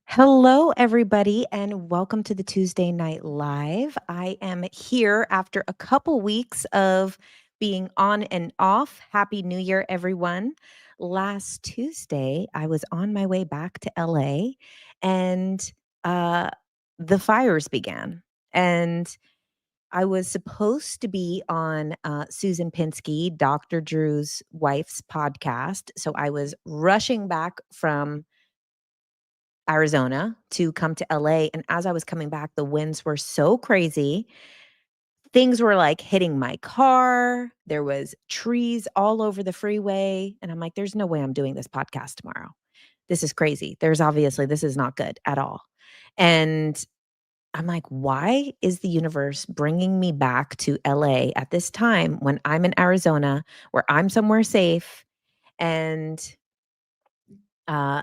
Hello, everybody, and welcome to the Tuesday Night Live. I am here after a couple weeks of being on and off. Happy New Year, everyone. Last Tuesday, I was on my way back to LA and uh, the fires began. And I was supposed to be on Susan Pinsky, Dr. Drew's wife's podcast. So I was rushing back from Arizona to come to LA, and as I was coming back, the winds were so crazy. Things were, like, hitting my car, there was trees all over the freeway, and I'm like, "There's no way I'm doing this podcast tomorrow. This is crazy. This is not good at all." And I'm like, "Why is the universe bringing me back to LA at this time when I'm in Arizona, where I'm somewhere safe?" And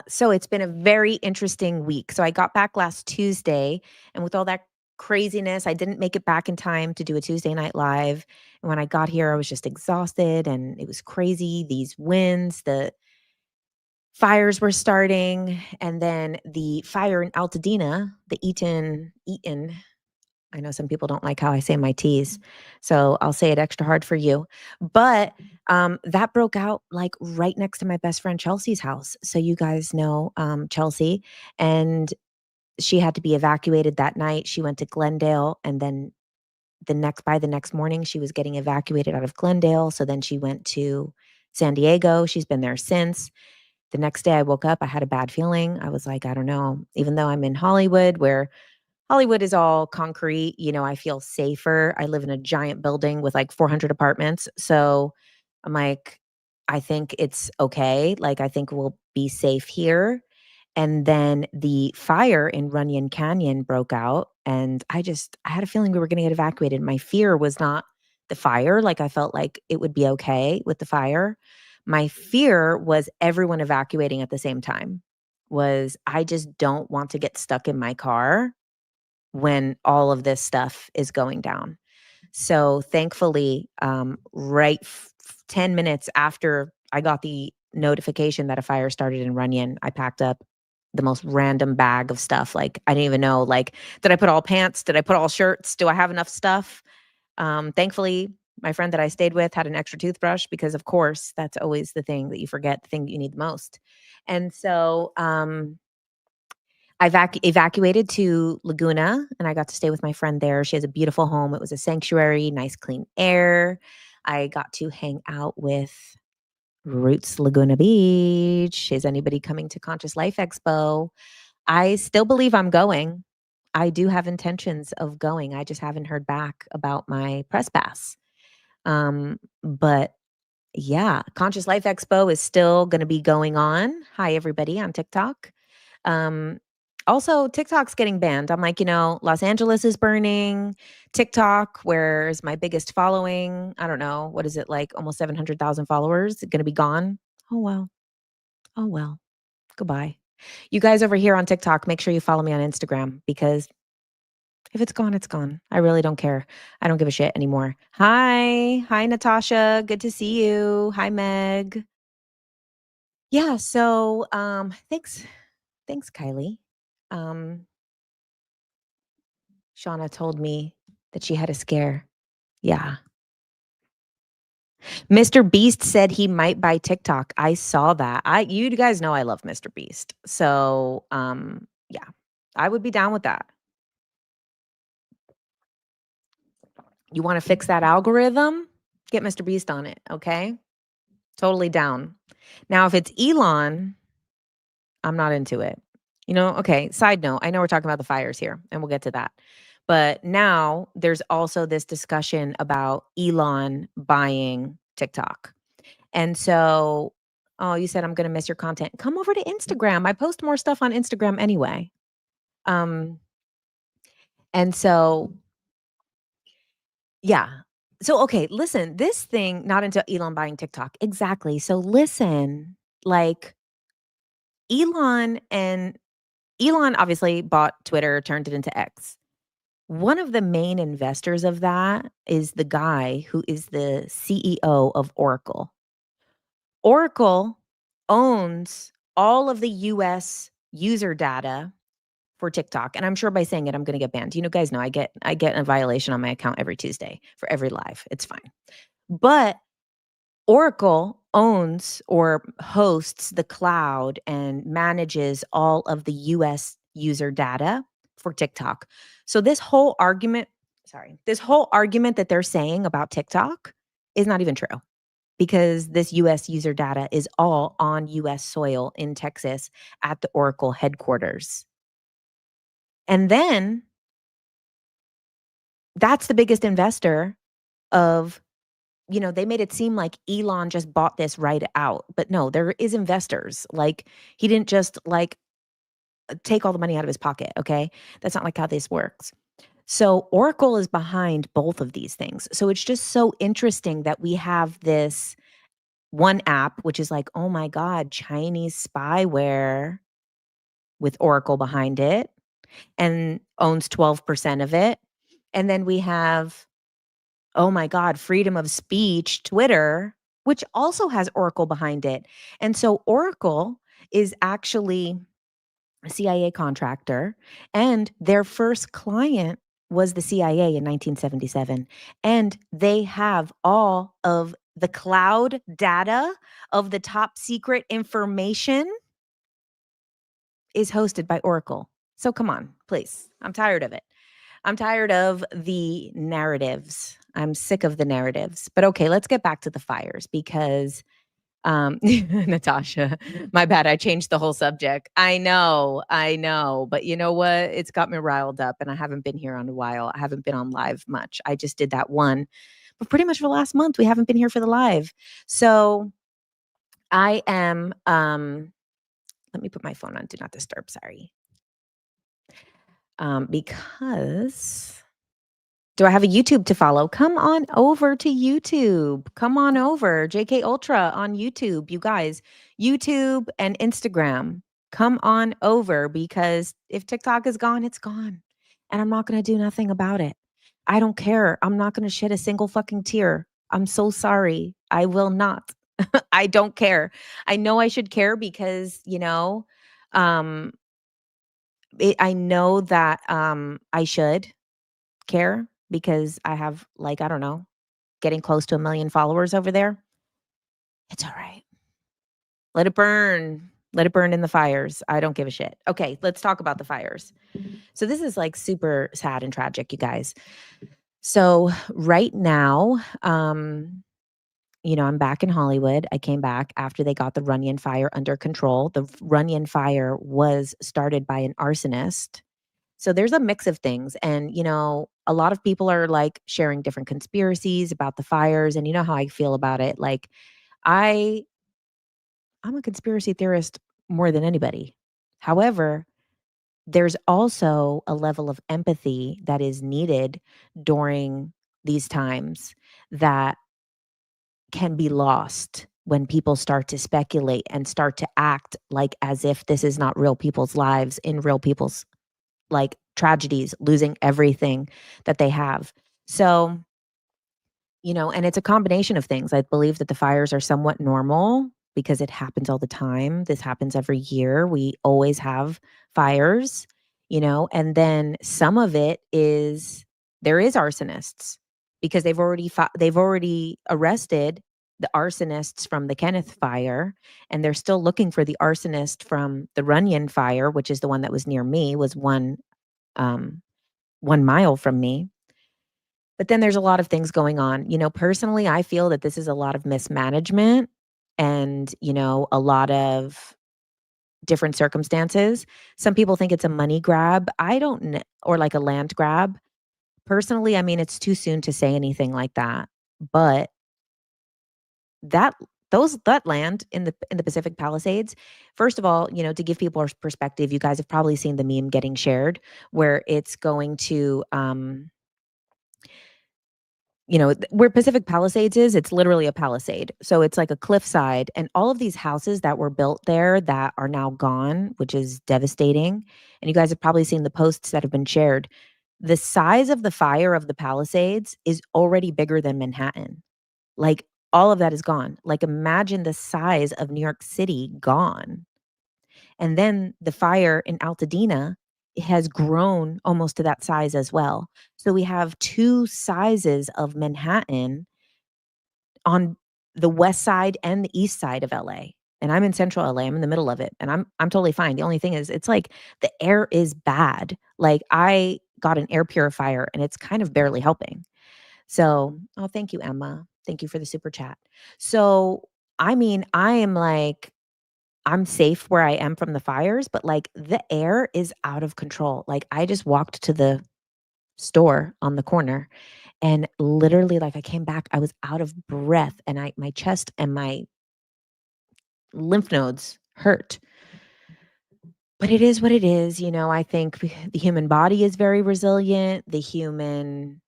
so it's been a very interesting week. So I got back last Tuesday, and with all that craziness, I didn't make it back in time to do a Tuesday night live. And when I got here, I was just exhausted and it was crazy. These winds, the fires were starting, and then the fire in Altadena, the Eaton. I know some people don't like how I say my T's, so I'll say it extra hard for you. But that broke out like right next to my best friend Chelsea's house. So you guys know Chelsea, and she had to be evacuated that night. She went to Glendale, and then the next morning, she was getting evacuated out of Glendale. So then she went to San Diego. She's been there since. The next day I woke up, I had a bad feeling. I was like, I don't know, even though I'm in Hollywood where Hollywood is all concrete, I feel safer. I live in a giant building with like 400 apartments. So I'm like, I think it's okay. Like, I think we'll be safe here. And then the fire in Runyon Canyon broke out. And I had a feeling we were going to get evacuated. My fear was not the fire. Like, I felt like it would be okay with the fire. My fear was everyone evacuating at the same time. I just don't want to get stuck in my car when all of this stuff is going down. So thankfully, 10 minutes after I got the notification that a fire started in Runyon, I packed up the most random bag of stuff. Like, I didn't even know, like, did I put all pants? Did I put all shirts? Do I have enough stuff? Thankfully, my friend that I stayed with had an extra toothbrush because, of course, that's always the thing that you forget, the thing that you need the most. And so, I evacuated to Laguna, and I got to stay with my friend there. She has a beautiful home. It was a sanctuary, nice clean air. I got to hang out with Roots Laguna Beach. Is anybody coming to Conscious Life Expo? I still believe I'm going. I do have intentions of going. I just haven't heard back about my press pass. But yeah, Conscious Life Expo is still going to be going on. Hi, everybody on TikTok. Um, Also, TikTok's getting banned. I'm like, Los Angeles is burning. TikTok, where's my biggest following? I don't know. What is it like? Almost 700,000 followers going to be gone. Oh, well. Oh, well. Goodbye. You guys over here on TikTok, make sure you follow me on Instagram because if it's gone, it's gone. I really don't care. I don't give a shit anymore. Hi. Hi, Natasha. Good to see you. Hi, Meg. Yeah. So, thanks. Thanks, Kylie. Um, Shauna told me that she had a scare. Yeah. Mr. Beast said he might buy TikTok. I saw that. You guys know I love Mr. Beast. So, yeah. I would be down with that. You want to fix that algorithm? Get Mr. Beast on it, okay? Totally down. Now, if it's Elon, I'm not into it. Okay, side note, I know we're talking about the fires here, and we'll get to that. But now there's also this discussion about Elon buying TikTok. And so, oh, you said I'm gonna miss your content. Come over to Instagram. I post more stuff on Instagram anyway. Um, and so, yeah. So, okay, listen, this thing, not into Elon buying TikTok. Exactly. So listen, like Elon and Elon obviously bought Twitter, turned it into X. One of the main investors of that is the guy who is the CEO of Oracle. Oracle owns all of the US user data for TikTok, and I'm sure by saying it, I'm gonna get banned. You know, guys know I get a violation on my account every Tuesday for every live. It's fine. But Oracle owns or hosts the cloud and manages all of the US user data for TikTok. So this whole argument that they're saying about TikTok is not even true because this US user data is all on US soil in Texas at the Oracle headquarters. And then that's the biggest investor of, they made it seem like Elon just bought this right out. But no, there is investors. Like he didn't just take all the money out of his pocket, okay? That's not like how this works. So Oracle is behind both of these things. So it's just so interesting that we have this one app which is like, "Oh my god, Chinese spyware," with Oracle behind it and owns 12% of it. And then we have, oh my god, freedom of speech, Twitter, which also has Oracle behind it. And so Oracle is actually a CIA contractor, and their first client was the CIA in 1977. And they have all of the cloud data of the top secret information is hosted by Oracle. So come on, please. I'm tired of it. I'm tired of the narratives. I'm sick of the narratives. But okay, let's get back to the fires because Natasha, my bad. I changed the whole subject. I know. But you know what? It's got me riled up and I haven't been here on a while. I haven't been on live much. I just did that one. But pretty much for the last month, we haven't been here for the live. So I am let me put my phone on do not disturb, sorry. Because do I have a YouTube to follow? Come on over to YouTube. Come on over. JK Ultra on YouTube. You guys, YouTube and Instagram. Come on over because if TikTok is gone, it's gone. And I'm not going to do nothing about it. I don't care. I'm not going to shed a single fucking tear. I'm so sorry. I will not. I don't care. I know I should care because, um, I know that I should care because I have I don't know, getting close to 1 million followers over there. It's all right. Let it burn. Let it burn in the fires. I don't give a shit. Okay, let's talk about the fires. So this is super sad and tragic, you guys. So right now, I'm back in Hollywood. I came back after they got the Runyon fire under control. The Runyon fire was started by an arsonist. So there's a mix of things. And, a lot of people are sharing different conspiracies about the fires. And you know how I feel about it. I I'm a conspiracy theorist more than anybody. However, there's also a level of empathy that is needed during these times that can be lost when people start to speculate and start to act as if this is not real people's lives in real people's tragedies, losing everything that they have. So, and it's a combination of things. I believe that the fires are somewhat normal because it happens all the time. This happens every year. We always have fires, and then some of it is there is arsonists because they've already arrested the arsonists from the Kenneth fire, and they're still looking for the arsonist from the Runyon fire, which is the one that was near me, was 1 mile from me. But then there's a lot of things going on. Personally, I feel that this is a lot of mismanagement and, a lot of different circumstances. Some people think it's a money grab. I don't know, or a land grab. Personally, I mean, it's too soon to say anything like that. But that that land in the Pacific Palisades, first of all, to give people a perspective, you guys have probably seen the meme getting shared where it's going to where Pacific Palisades is, it's literally a palisade. So it's like a cliffside, and all of these houses that were built there that are now gone, which is devastating. And you guys have probably seen the posts that have been shared. The size of the fire of the Palisades is already bigger than Manhattan. All of that is gone. Imagine the size of New York City gone. And then the fire in Altadena has grown almost to that size as well. So we have 2 sizes of Manhattan on the west side and the east side of LA. And I'm in central LA, I'm in the middle of it, and I'm totally fine. The only thing is it's like the air is bad. Like, I got an air purifier and it's kind of barely helping. So, oh, thank you, Emma. Thank you for the super chat. So, I mean, I am like, I'm safe where I am from the fires, but like the air is out of control. Like, I just walked to the store on the corner and literally, like, I came back, I was out of breath and my chest and my lymph nodes hurt. But it is what it is. I think the human body is very resilient. The human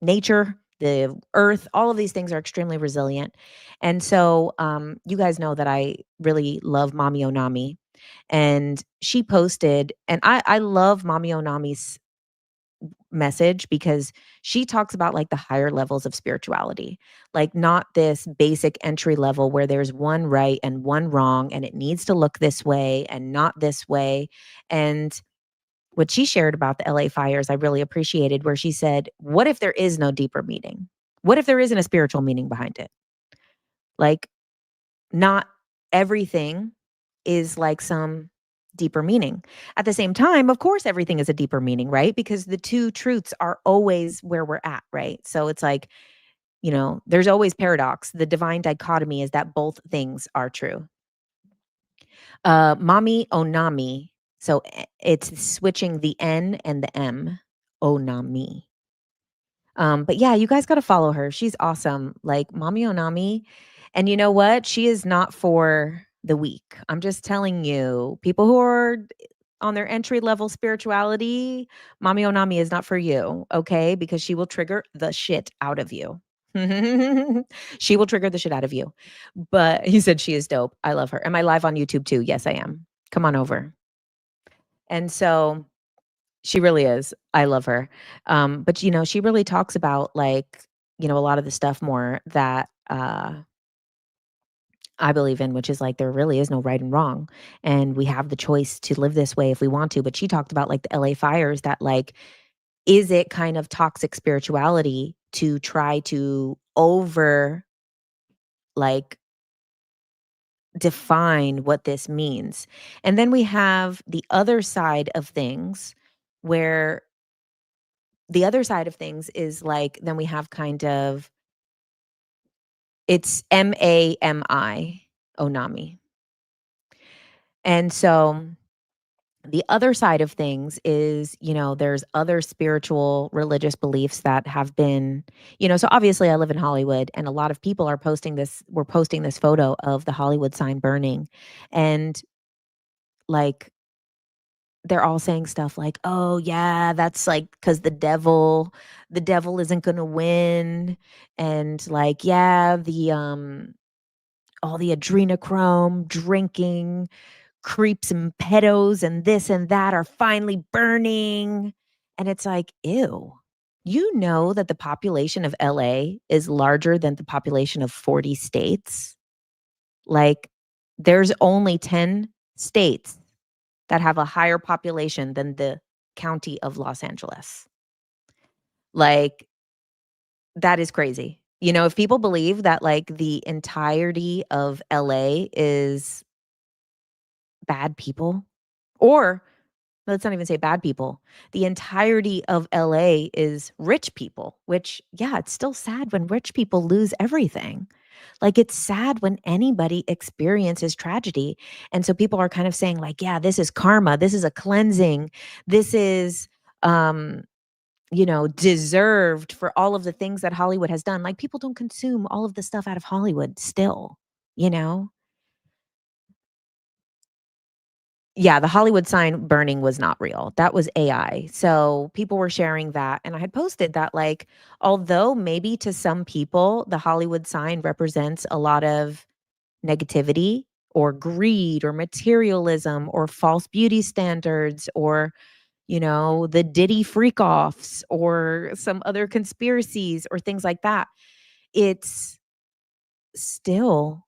nature, the earth, all of these things are extremely resilient. And so, you guys know that I really love Mami Onami. And she posted, and I love Mami Onami's message because she talks about like the higher levels of spirituality, like not this basic entry level where there's one right and one wrong and it needs to look this way and not this way. And what she shared about the LA fires, I really appreciated, where she said, what if there is no deeper meaning? What if there isn't a spiritual meaning behind it? Like, not everything is like some deeper meaning. At the same time, of course, everything is a deeper meaning, right? Because the two truths are always where we're at, right? So it's like, there's always paradox. The divine dichotomy is that both things are true. Mami Onami. So it's switching the N and the M. Onami. But yeah, you guys gotta follow her. She's awesome. Like Mami Onami. And you know what? She is not for the weak. I'm just telling you, people who are on their entry level spirituality, Mami Onami is not for you, okay? Because she will trigger the shit out of you. She will trigger the shit out of you. But he said she is dope. I love her. Am I live on YouTube too? Yes, I am. Come on over. And so she really is. I love her. But she really talks about like, a lot of the stuff more that I believe in, which is like there really is no right and wrong. And we have the choice to live this way if we want to. But she talked about like the LA fires that like, is it kind of toxic spirituality to try to over like define what this means? And then we have the other side of things where the other side of things is like, then we have kind of, it's MAMI, Onami. And so the other side of things is, there's other spiritual religious beliefs that have been, so obviously I live in Hollywood and a lot of people we're posting this photo of the Hollywood sign burning. And like, they're all saying stuff like, "Oh, yeah, that's like because the devil isn't gonna win." And like, yeah, all the adrenochrome drinking creeps and pedos and this and that are finally burning. And it's like, ew. You know that the population of LA is larger than the population of 40 states? Like, there's only 10 states that have a higher population than the county of Los Angeles. Like, that is crazy. If people believe that, like, the entirety of LA is bad people, or let's not even say bad people, the entirety of LA is rich people, which, yeah, it's still sad when rich people lose everything. Like, it's sad when anybody experiences tragedy. And so people are kind of saying, like, yeah, this is karma. This is a cleansing. This is, um, deserved for all of the things that Hollywood has done. Like, people don't consume all of the stuff out of Hollywood still, you know? Yeah, the Hollywood sign burning was not real. That was AI. So people were sharing that. And I had posted that, like, although maybe to some people, the Hollywood sign represents a lot of negativity or greed or materialism or false beauty standards or, the Diddy freak offs or some other conspiracies or things like that. It's still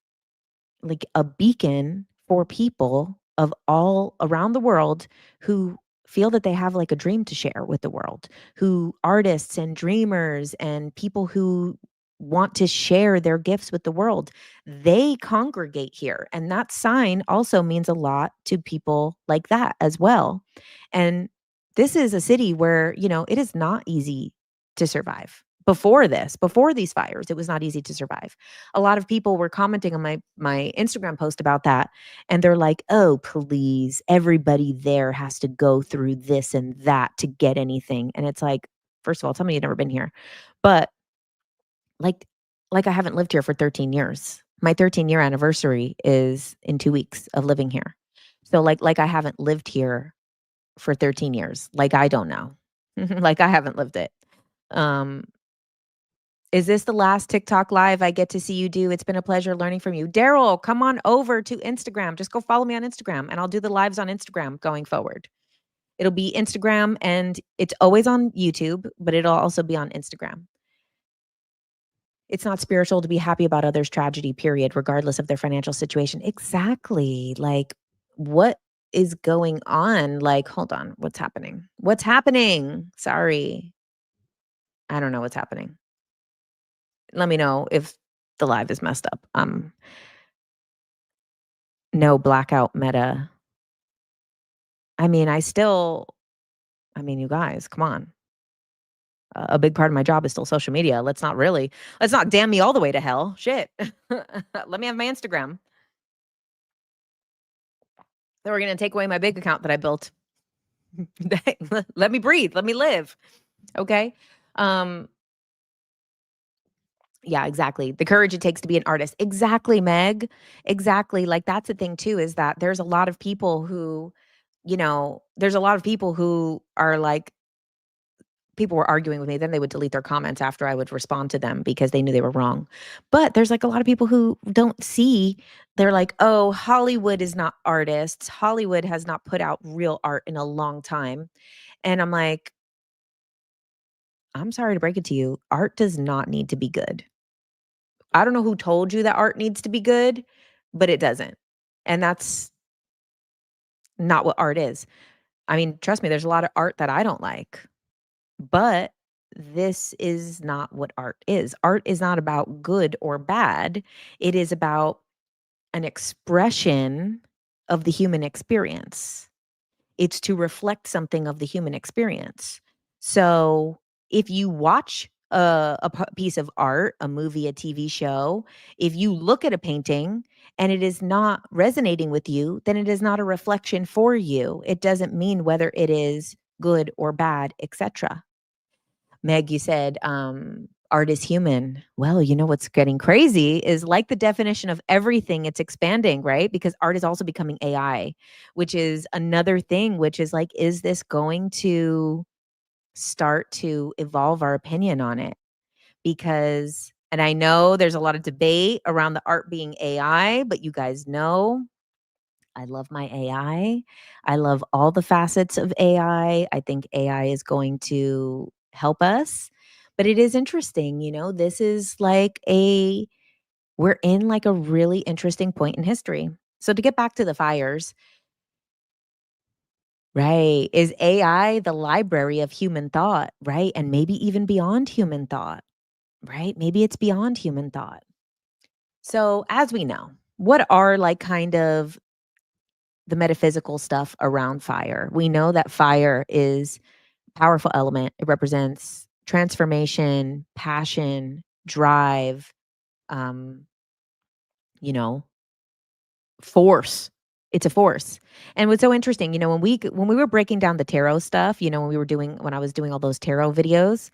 like a beacon for people of all around the world who feel that they have like a dream to share with the world, who artists and dreamers and people who want to share their gifts with the world, they congregate here. And that sign also means a lot to people like that as well. And this is a city where, it is not easy to survive. Before these fires, it was not easy to survive. A lot of people were commenting on my Instagram post about that, and they're like, "Oh, please, everybody there has to go through this and that to get anything." And it's like, first of all, tell me you've never been here. But like like I haven't lived here for 13 years. My 13-year anniversary is in 2 weeks of living here. So like I haven't lived here for 13 years. Like I don't know. Like I haven't lived it. Um is this the last TikTok live I get to see you do? It's been a pleasure learning from you. Daryl, come on over to Instagram. Just go follow me on Instagram and I'll do the lives on Instagram going forward. It'll be Instagram and it's always on YouTube, but it'll also be on Instagram. It's not spiritual to be happy about others' tragedy, period, regardless of their financial situation. Exactly. Like, what is going on? Like, hold on. What's happening? What's happening? Sorry. I don't know what's happening. Let me know if the live is messed up. No blackout meta. I mean, you guys, come on. A big part of my job is still social media. Let's not damn me all the way to hell. Shit. Let me have my Instagram. Then we're going to take away my big account that I built. Let me breathe. Let me live. Okay. Um, yeah, exactly. The courage it takes to be an artist. Exactly, Meg. Exactly. Like that's the thing too, is that there's a lot of people who, there's a lot of people who are like, people were arguing with me, then they would delete their comments after I would respond to them because they knew they were wrong. But there's like a lot of people who don't see, they're like, oh, Hollywood is not artists. Hollywood has not put out real art in a long time. And I'm like, I'm sorry to break it to you. Art does not need to be good. I don't know who told you that art needs to be good, but it doesn't. And that's not what art is. I mean, trust me, there's a lot of art that I don't like, but this is not what art is. Art is not about good or bad. It is about an expression of the human experience. It's to reflect something of the human experience. So if you watch piece of art, a movie, a TV show, if you look at a painting and it is not resonating with you, then it is not a reflection for you. It doesn't mean whether it is good or bad, etc. Meg, you said art is human. Well, you know what's getting crazy is like the definition of everything, it's expanding, right? Because art is also becoming AI, which is another thing, which is like, is this going to start to evolve our opinion on it? Because, and I know there's a lot of debate around the art being AI, but you guys know I love my AI. I love all the facets of AI. I think AI is going to help us. But it is interesting, this is like we're in like a really interesting point in history. So to get back to the fires, right? Is AI the library of human thought, right? And maybe even beyond human thought, right? Maybe it's beyond human thought. So as we know, what are like kind of the metaphysical stuff around fire? We know that fire is a powerful element. It represents transformation, passion, drive, um, you know, force. It's a force. And what's so interesting, when we were breaking down the tarot stuff, when I was doing all those tarot videos,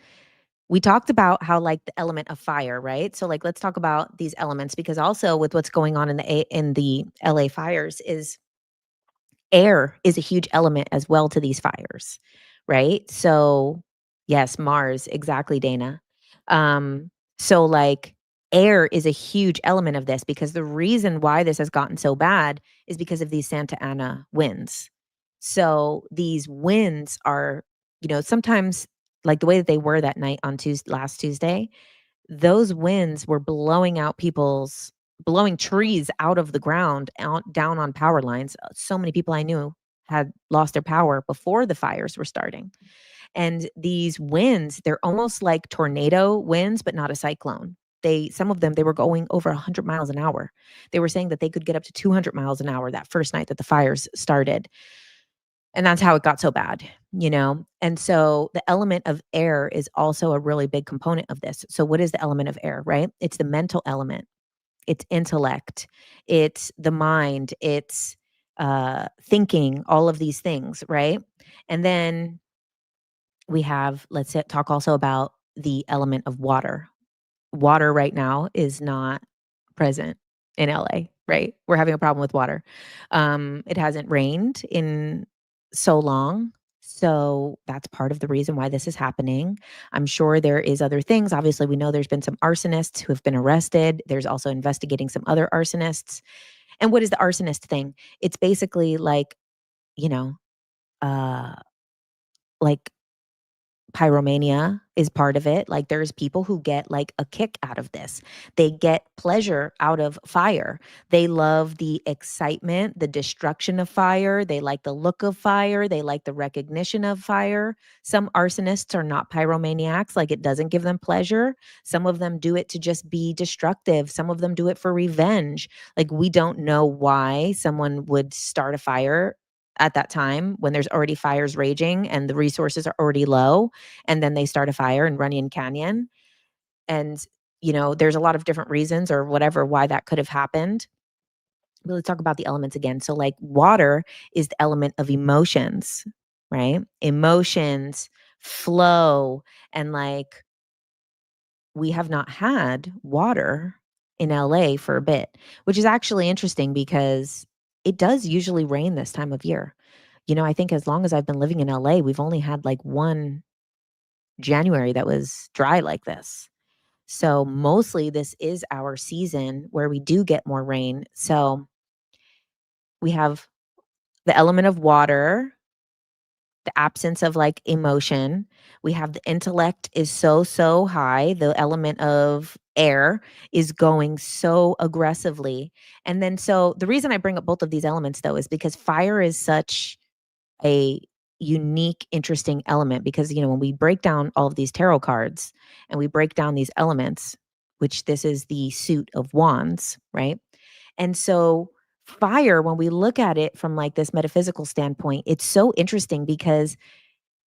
we talked about how like the element of fire, right? So like let's talk about these elements because also with what's going on in the LA fires is air is a huge element as well to these fires, right? So, yes, Mars, exactly, Dana. So like air is a huge element of this because the reason why this has gotten so bad is because of these Santa Ana winds. So these winds are, sometimes like the way that they were that night on last Tuesday, those winds were blowing out people's blowing trees out of the ground out down on power lines. So many people I knew had lost their power before the fires were starting. And these winds, they're almost like tornado winds, but not a cyclone. Some of them, they were going over 100 miles an hour. They were saying that they could get up to 200 miles an hour that first night that the fires started. And that's how it got so bad, you know? And so the element of air is also a really big component of this. So what is the element of air, right? It's the mental element, it's intellect, it's the mind, it's thinking, all of these things, right? And then we have, talk also about the element of water. Water right now is not present in LA, right? We're having a problem with water. It hasn't rained in so long. So that's part of the reason why this is happening. I'm sure there is other things. Obviously, we know there's been some arsonists who have been arrested. There's also investigating some other arsonists. And what is the arsonist thing? It's basically like, you know, uh like pyromania is part of it. Like there's people who get like a kick out of this. They get pleasure out of fire. They love the excitement, the destruction of fire. They like the look of fire. They like the recognition of fire. Some arsonists are not pyromaniacs. Like it doesn't give them pleasure. Some of them do it to just be destructive. Some of them do it for revenge. Like we don't know why someone would start a fire at that time when there's already fires raging and the resources are already low, and then they start a fire in Runyon Canyon. And, there's a lot of different reasons or whatever why that could have happened. But let's talk about the elements again. So, like, water is the element of emotions, right? Emotions flow. And, like, we have not had water in LA for a bit, which is actually interesting because it does usually rain this time of year. I think as long as I've been living in LA, we've only had like one January that was dry like this. So mostly this is our season where we do get more rain. So we have the element of water, the absence of like emotion. We have the intellect is so, so high. The element of air is going so aggressively. And then, so the reason I bring up both of these elements though is because fire is such a unique, interesting element because, when we break down all of these tarot cards and we break down these elements, which this is the suit of wands, right? And so fire, when we look at it from like this metaphysical standpoint, it's so interesting because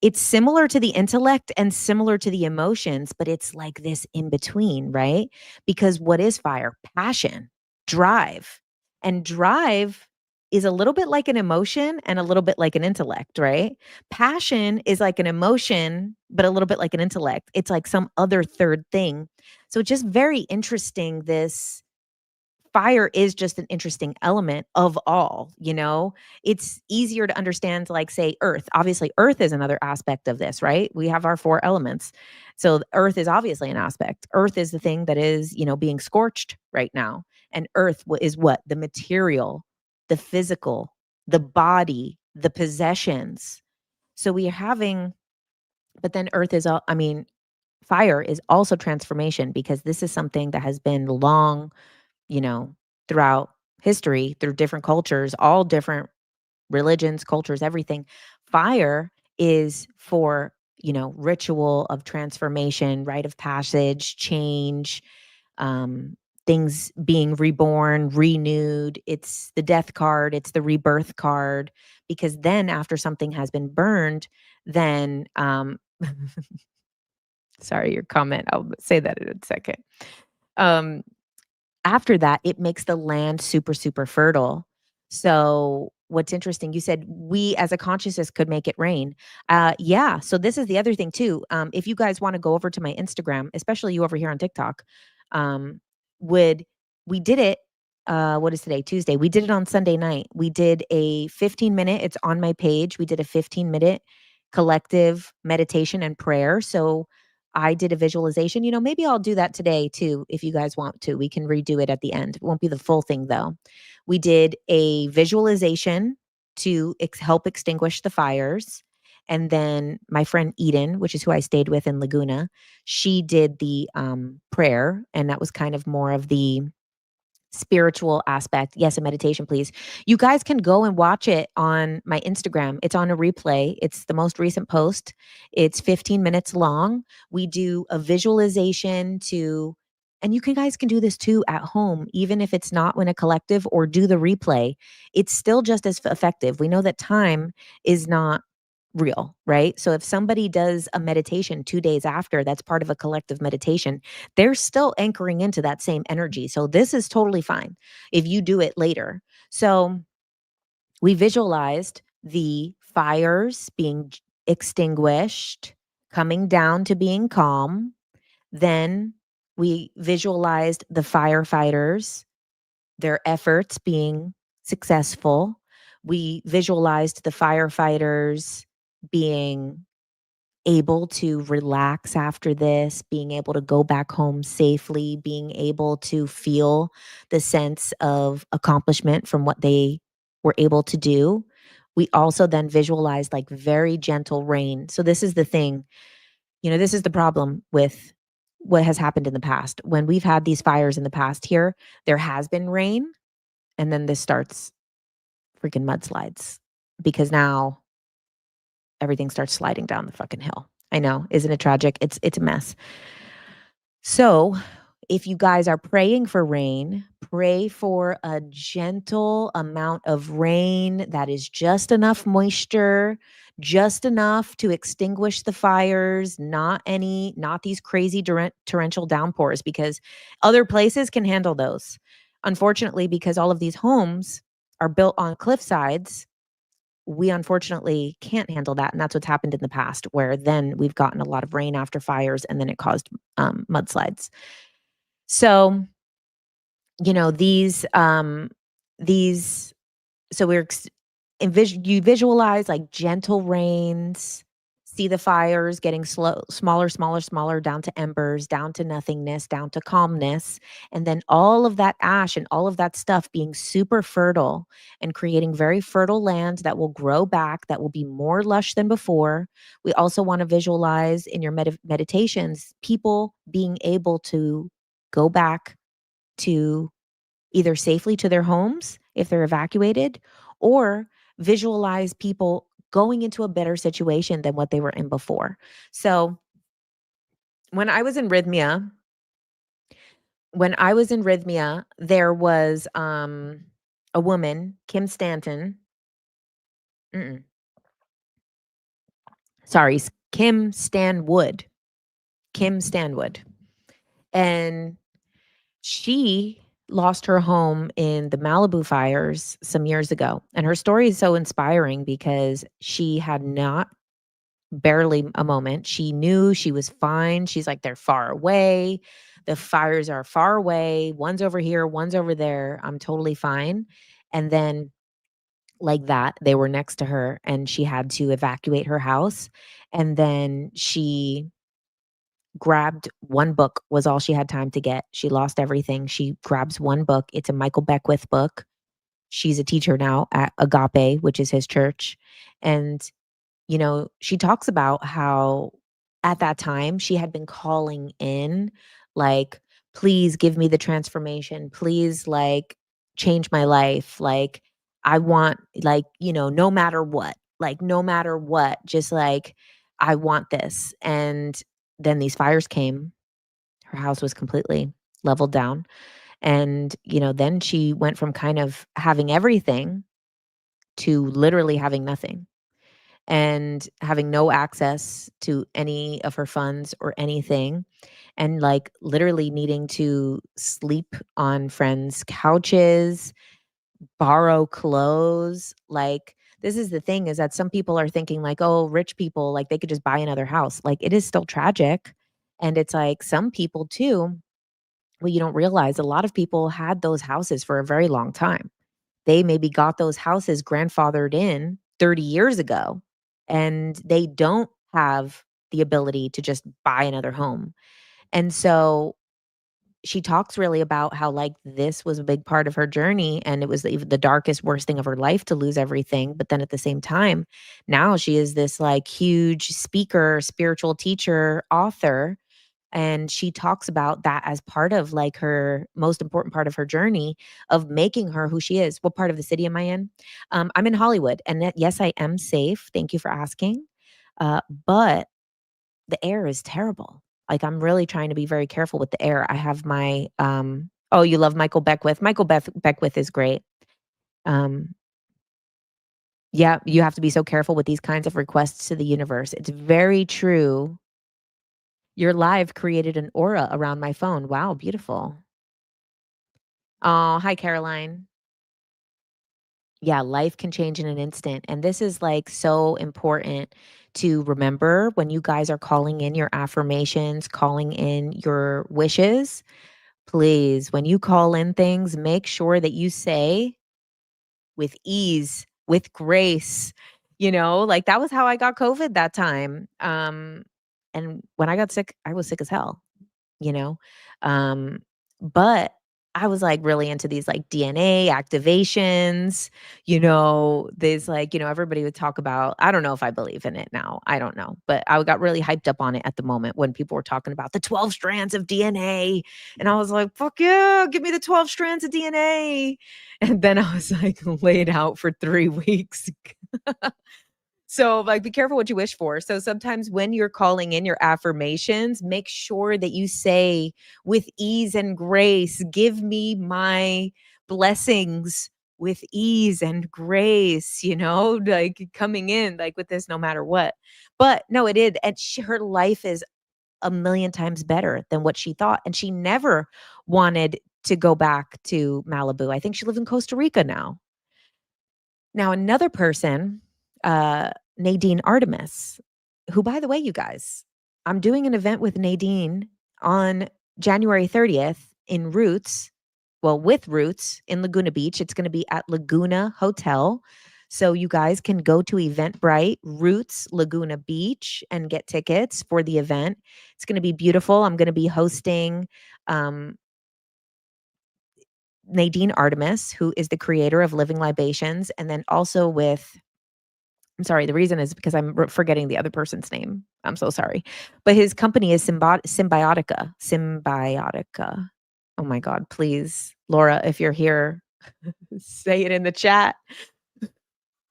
it's similar to the intellect and similar to the emotions, but it's like this in between, right? Because what is fire? Passion, drive. And drive is a little bit like an emotion and a little bit like an intellect, right? Passion is like an emotion, but a little bit like an intellect. It's like some other third thing. So just very interesting, this fire is just an interesting element of all. It's easier to understand, like, say, earth. Obviously, earth is another aspect of this, right? We have our four elements. So earth is obviously an aspect. Earth is the thing that is, being scorched right now. And earth is what? The material, the physical, the body, the possessions. So we are having, but then earth is all, I mean, fire is also transformation because this is something that has been long, you know, throughout history, through different cultures, all different religions, cultures, everything. Fire is for, ritual of transformation, rite of passage, change, um, things being reborn, renewed. It's the death card, it's the rebirth card, because then after something has been burned, then, sorry, your comment, I'll say that in a second. Um, After that, it makes the land super, super fertile. So what's interesting, you said we as a consciousness could make it rain. Yeah. So this is the other thing too. If you guys want to go over to my Instagram, especially you over here on TikTok, um, would we did it? What is today? Tuesday. We did it on Sunday night. We did a 15-minute. It's on my page. We did a 15-minute collective meditation and prayer. So I did a visualization. Maybe I'll do that today too, if you guys want to. We can redo it at the end. It won't be the full thing though. We did a visualization to help extinguish the fires. And then my friend Eden, which is who I stayed with in Laguna, she did the prayer. And that was kind of more of the spiritual aspect. Yes, a meditation, please. You guys can go and watch it on my Instagram. It's on a replay. It's the most recent post. It's 15 minutes long. We do a visualization to, and you can guys can do this too at home, even if it's not in a collective or do the replay. It's still just as effective. We know that time is not real, right? So if somebody does a meditation 2 days after, that's part of a collective meditation, they're still anchoring into that same energy. So this is totally fine if you do it later. So we visualized the fires being extinguished, coming down to being calm. Then we visualized the firefighters, their efforts being successful. We visualized the firefighters being able to relax after this, being able to go back home safely, being able to feel the sense of accomplishment from what they were able to do. We also then visualized like very gentle rain. So, this is the thing, this is the problem with what has happened in the past. When we've had these fires in the past here, there has been rain, and then this starts freaking mudslides because now everything starts sliding down the fucking hill. I know, isn't it tragic? It's a mess. So, if you guys are praying for rain, pray for a gentle amount of rain that is just enough moisture, just enough to extinguish the fires, not these crazy torrential downpours, because other places can handle those. Unfortunately, because all of these homes are built on cliff sides, we unfortunately can't handle that. And that's what's happened in the past, where then we've gotten a lot of rain after fires and then it caused mudslides. So, these, so you visualize like gentle rains, see the fires getting smaller, down to embers, down to nothingness, down to calmness. And then all of that ash and all of that stuff being super fertile and creating very fertile land that will grow back, that will be more lush than before. We also want to visualize in your meditations, people being able to go back to either safely to their homes if they're evacuated, or visualize people going into a better situation than what they were in before. So when I was in Rhythmia, there was a woman, Kim Stanton. Sorry, Kim Stanwood. Kim Stanwood. And she lost her home in the Malibu fires some years ago. And her story is so inspiring because she had not barely a moment. She knew she was fine. She's like, they're far away. The fires are far away. One's over here, one's over there. I'm totally fine. And then, like that, they were next to her and she had to evacuate her house. And then she grabbed one book, was all she had time to get. She lost everything. She grabs one book. It's a Michael Beckwith book. She's a teacher now at Agape, which is his church. And, she talks about how at that time she had been calling in, like, please give me the transformation. Please, like, change my life. Like, I want, like, no matter what, just like, I want this. And then these fires came. Her house was completely leveled down. And, then she went from kind of having everything to literally having nothing and having no access to any of her funds or anything. And like literally needing to sleep on friends' couches, borrow clothes. Like, this is the thing, is that some people are thinking like, oh, rich people, like they could just buy another house. Like, it is still tragic. And it's like some people too, well, you don't realize a lot of people had those houses for a very long time. They maybe got those houses grandfathered in 30 years ago, and they don't have the ability to just buy another home. And so she talks really about how like this was a big part of her journey, and it was the darkest, worst thing of her life to lose everything. But then at the same time, now she is this like huge speaker, spiritual teacher, author, And she talks about that as part of like her most important part of her journey of making her who she is. What part of the city am I in? I'm in Hollywood. And yes, I am safe. Thank you for asking. But the air is terrible. Like, I'm really trying to be very careful with the air. I have my, oh, you love Michael Beckwith. Beckwith is great. Um, yeah, you have to be so careful with these kinds of requests to the universe. It's very true. Your live created an aura around my phone. Wow, beautiful. Oh, hi, Caroline. Yeah, life can change in an instant. And this is like so important to remember when you guys are calling in your affirmations, calling in your wishes. Please, when you call in things, make sure that you say with ease, with grace, like that was how I got COVID that time. And when I got sick, I was sick as hell you know? Um, but I was like really into these like DNA activations, there's like, everybody would talk about, I don't know if I believe in it now. I don't know. But I got really hyped up on it at the moment when people were talking about the 12 strands of DNA. And I was like, fuck yeah, give me the 12 strands of DNA. And then I was like laid out for 3 weeks. So, like, be careful what you wish for. So, sometimes when you're calling in your affirmations, make sure that you say with ease and grace, give me my blessings with ease and grace, like coming in like with this no matter what. But no, it did. And her life is a million times better than what she thought. And she never wanted to go back to Malibu. I think she lives in Costa Rica now. Now, another person, Nadine Artemis, who, by the way, you guys, I'm doing an event with Nadine on January 30th in Roots, well, with Roots in Laguna Beach. It's going to be at Laguna Hotel. So you guys can go to Eventbrite, Roots, Laguna Beach, and get tickets for the event. It's going to be beautiful. I'm going to be hosting um, Nadine Artemis, who is the creator of Living Libations, and then also with I'm sorry, the reason is because I'm forgetting the other person's name. I'm so sorry. But his company is Symbiotica. Symbiotica. Oh my God, please. Laura, if you're here, say it in the chat.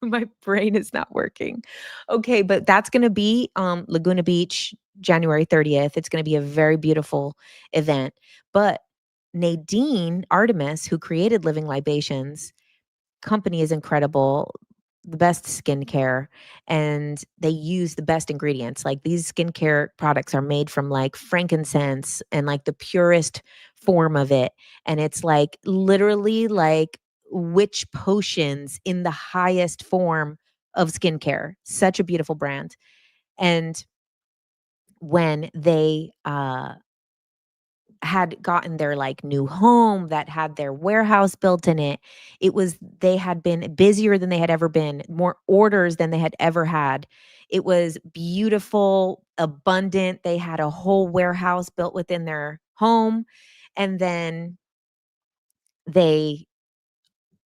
My brain is not working. Okay, but that's going to be Laguna Beach, January 30th. It's going to be a very beautiful event. But Nadine Artemis, who created Living Libations, company is incredible, the best skincare, and they use the best ingredients. Like these skincare products are made from like frankincense and like the purest form of it. And it's like literally like witch potions in the highest form of skincare. Such a beautiful brand. And when they had gotten their like new home that had their warehouse built in it. They had been busier than they had ever been, more orders than they had ever had. It was beautiful, abundant. They had a whole warehouse built within their home. And then they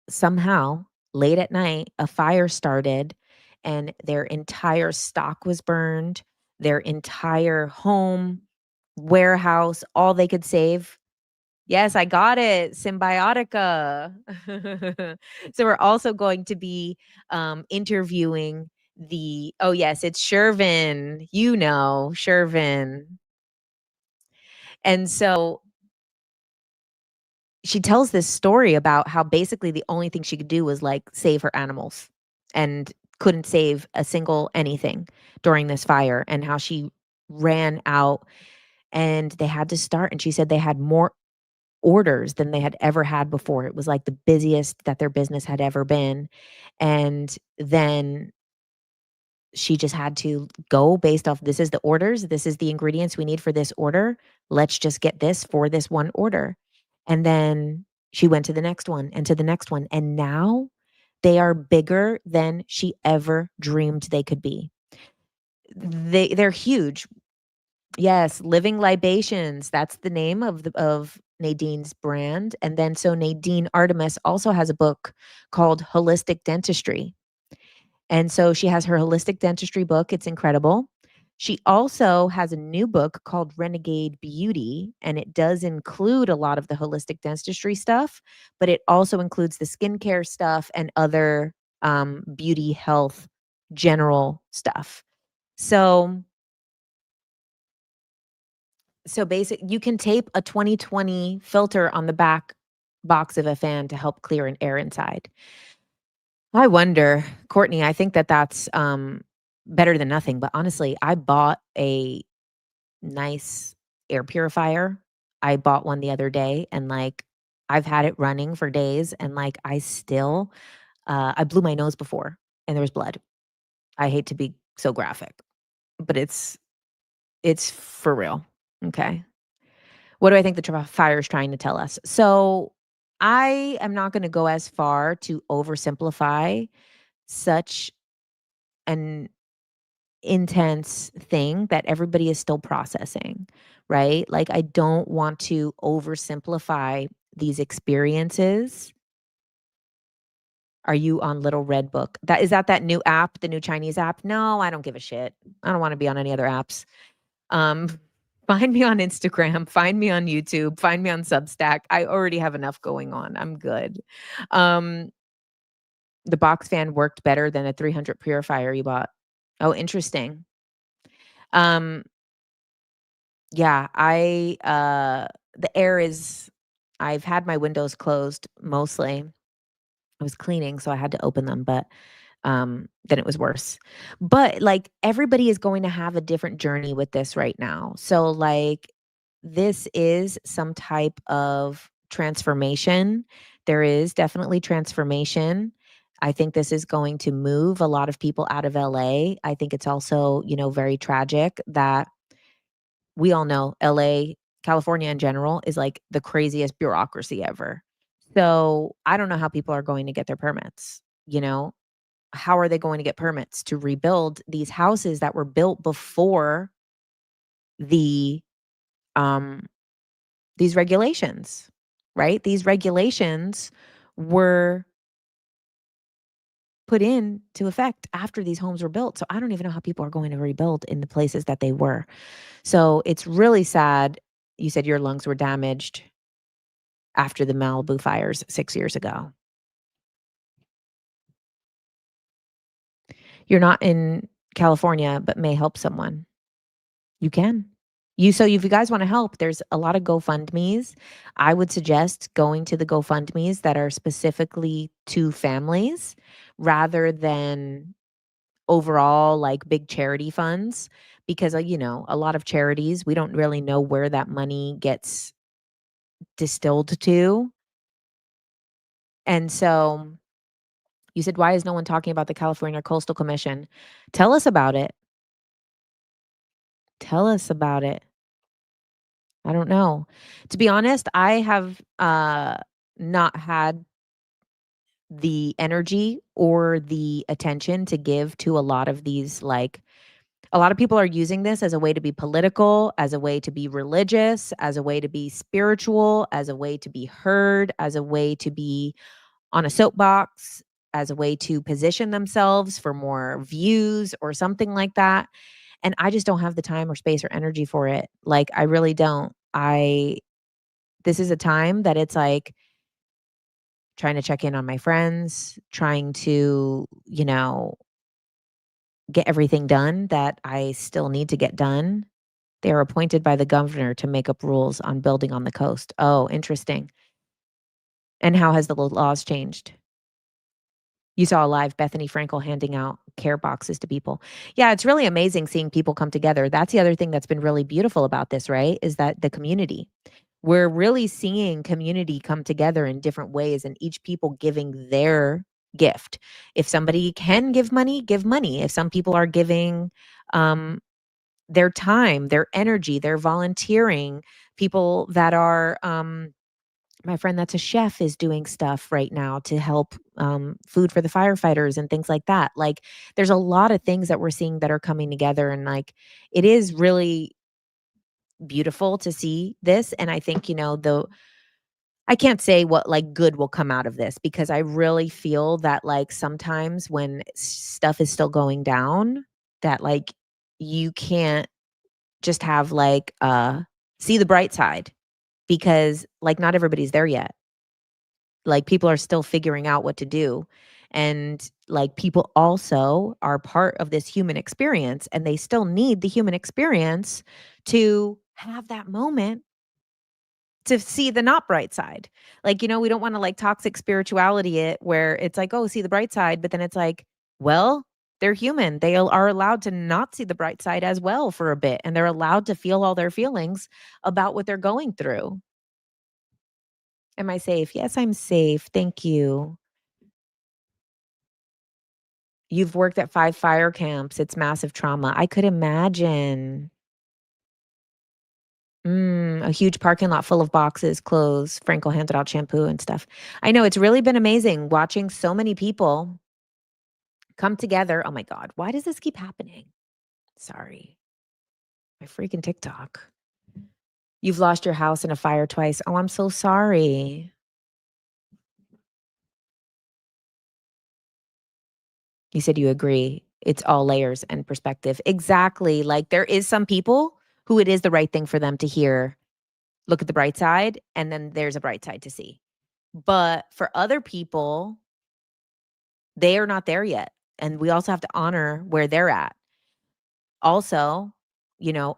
somehow, late at night, a fire started and their entire stock was burned, their entire home, warehouse, all they could save. Yes, I got it, Symbiotica. So we're also going to be, interviewing oh, yes, it's Shervin, Shervin. And so she tells this story about how basically the only thing she could do was, like, save her animals and couldn't save a single anything during this fire and how she ran out and they had to start, and she said they had more orders than they had ever had before. It was like the busiest that their business had ever been. And then she just had to go based off this is the orders, this is the ingredients we need for this order. Let's just get this for this one order. And then she went to the next one and to the next one. And now they are bigger than she ever dreamed they could be. They're huge. Yes, Living Libations, that's the name of Nadine's brand, and then so Nadine Artemis also has a book called Holistic Dentistry, and so she has her holistic dentistry book, it's incredible. She also has a new book called Renegade Beauty, and it does include a lot of the holistic dentistry stuff, but it also includes the skincare stuff and other beauty, health, general stuff. So, you can tape a 2020 filter on the back box of a fan to help clear an air inside. I wonder, Courtney, I think that that's better than nothing, but honestly, I bought a nice air purifier. I bought one the other day and like I've had it running for days and like I still I blew my nose before and there was blood. I hate to be so graphic, but it's for real. Okay. What do I think the fire is trying to tell us? So I am not going to go as far to oversimplify such an intense thing that everybody is still processing, right? Like, I don't want to oversimplify these experiences. Are you on Little Red Book? That new app, the new Chinese app? No, I don't give a shit. I don't want to be on any other apps. Um, find me on Instagram, find me on YouTube, find me on Substack. I already have enough going on. I'm good. Um, the box fan worked better than a 300 purifier you bought. Oh, interesting. Um, Yeah, the air is I've had my windows closed mostly. I was cleaning, so I had to open them, but then it was worse. But like everybody is going to have a different journey with this right now. So like this is some type of transformation. There is definitely transformation. I think this is going to move a lot of people out of LA. I think it's also, very tragic that we all know LA, California in general is like the craziest bureaucracy ever. So I don't know how people are going to get their permits. You know, how are they going to get permits to rebuild these houses that were built before the um these regulations, right? These regulations were put into effect after these homes were built. So I don't even know how people are going to rebuild in the places that they were. So it's really sad. You said your lungs were damaged after the Malibu fires 6 years ago. You're not in California, but may help someone. You can. If you guys wanna help, there's a lot of GoFundMes. I would suggest going to the GoFundMes that are specifically to families rather than overall, like, big charity funds because, a lot of charities, we don't really know where that money gets distilled to, and so you said, "Why is no one talking about the California Coastal Commission?" Tell us about it. Tell us about it. I don't know. To be honest, I have, not had the energy or the attention to give to a lot of these, like a lot of people are using this as a way to be political, as a way to be religious, as a way to be spiritual, as a way to be heard, as a way to be on a soapbox, as a way to position themselves for more views or something like that. And I just don't have the time or space or energy for it. Like, I really don't. This is a time that it's like trying to check in on my friends, trying to, get everything done that I still need to get done. They are appointed by the governor to make up rules on building on the coast. Oh, interesting. And how has the laws changed? You saw a live Bethany Frankel handing out care boxes to people. Yeah, it's really amazing seeing people come together. That's the other thing that's been really beautiful about this, right? Is that the community. We're really seeing community come together in different ways and each people giving their gift. If somebody can give money, give money. If some people are giving um, their time, their energy, their volunteering, people that are my friend that's a chef is doing stuff right now to help food for the firefighters and things like that. Like there's a lot of things that we're seeing that are coming together and like it is really beautiful to see this. And I think, the I can't say what like good will come out of this because I really feel that like sometimes when stuff is still going down, that like you can't just have like see the bright side because like not everybody's there yet. Like people are still figuring out what to do. And like people also are part of this human experience and they still need the human experience to have that moment to see the not bright side. Like, we don't wanna, like, toxic spirituality it where it's like, "Oh, see the bright side," but then it's like, well, they're human. They are allowed to not see the bright side as well for a bit, and they're allowed to feel all their feelings about what they're going through. Am I safe? Yes, I'm safe. Thank you. You've worked at 5 fire camps. It's massive trauma. I could imagine. A huge parking lot full of boxes, clothes. Franco handed out shampoo and stuff. I know it's really been amazing watching so many people come together. Oh my God, why does this keep happening? Sorry, my freaking TikTok. You've lost your house in a fire twice. Oh, I'm so sorry. You said you agree. It's all layers and perspective. Exactly. Like there is some people who it is the right thing for them to hear, look at the bright side, and then there's a bright side to see. But for other people, they are not there yet. And we also have to honor where they're at. Also,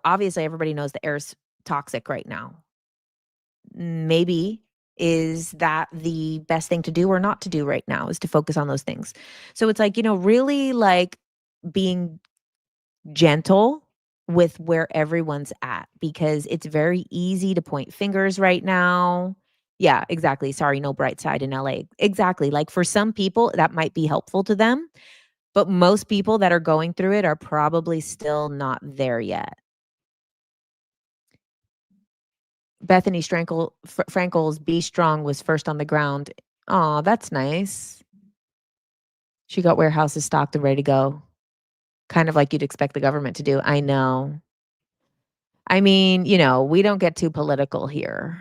obviously everybody knows the air's toxic right now. Maybe is that the best thing to do or not to do right now is to focus on those things. So it's like, really like being gentle with where everyone's at because it's very easy to point fingers right now. Yeah, exactly. Sorry, no bright side in LA. Exactly. Like for some people, that might be helpful to them, but most people that are going through it are probably still not there yet. Bethany Frankel's Be Strong was first on the ground. Oh, that's nice. She got warehouses stocked and ready to go. Kind of like you'd expect the government to do. I know. I mean, we don't get too political here,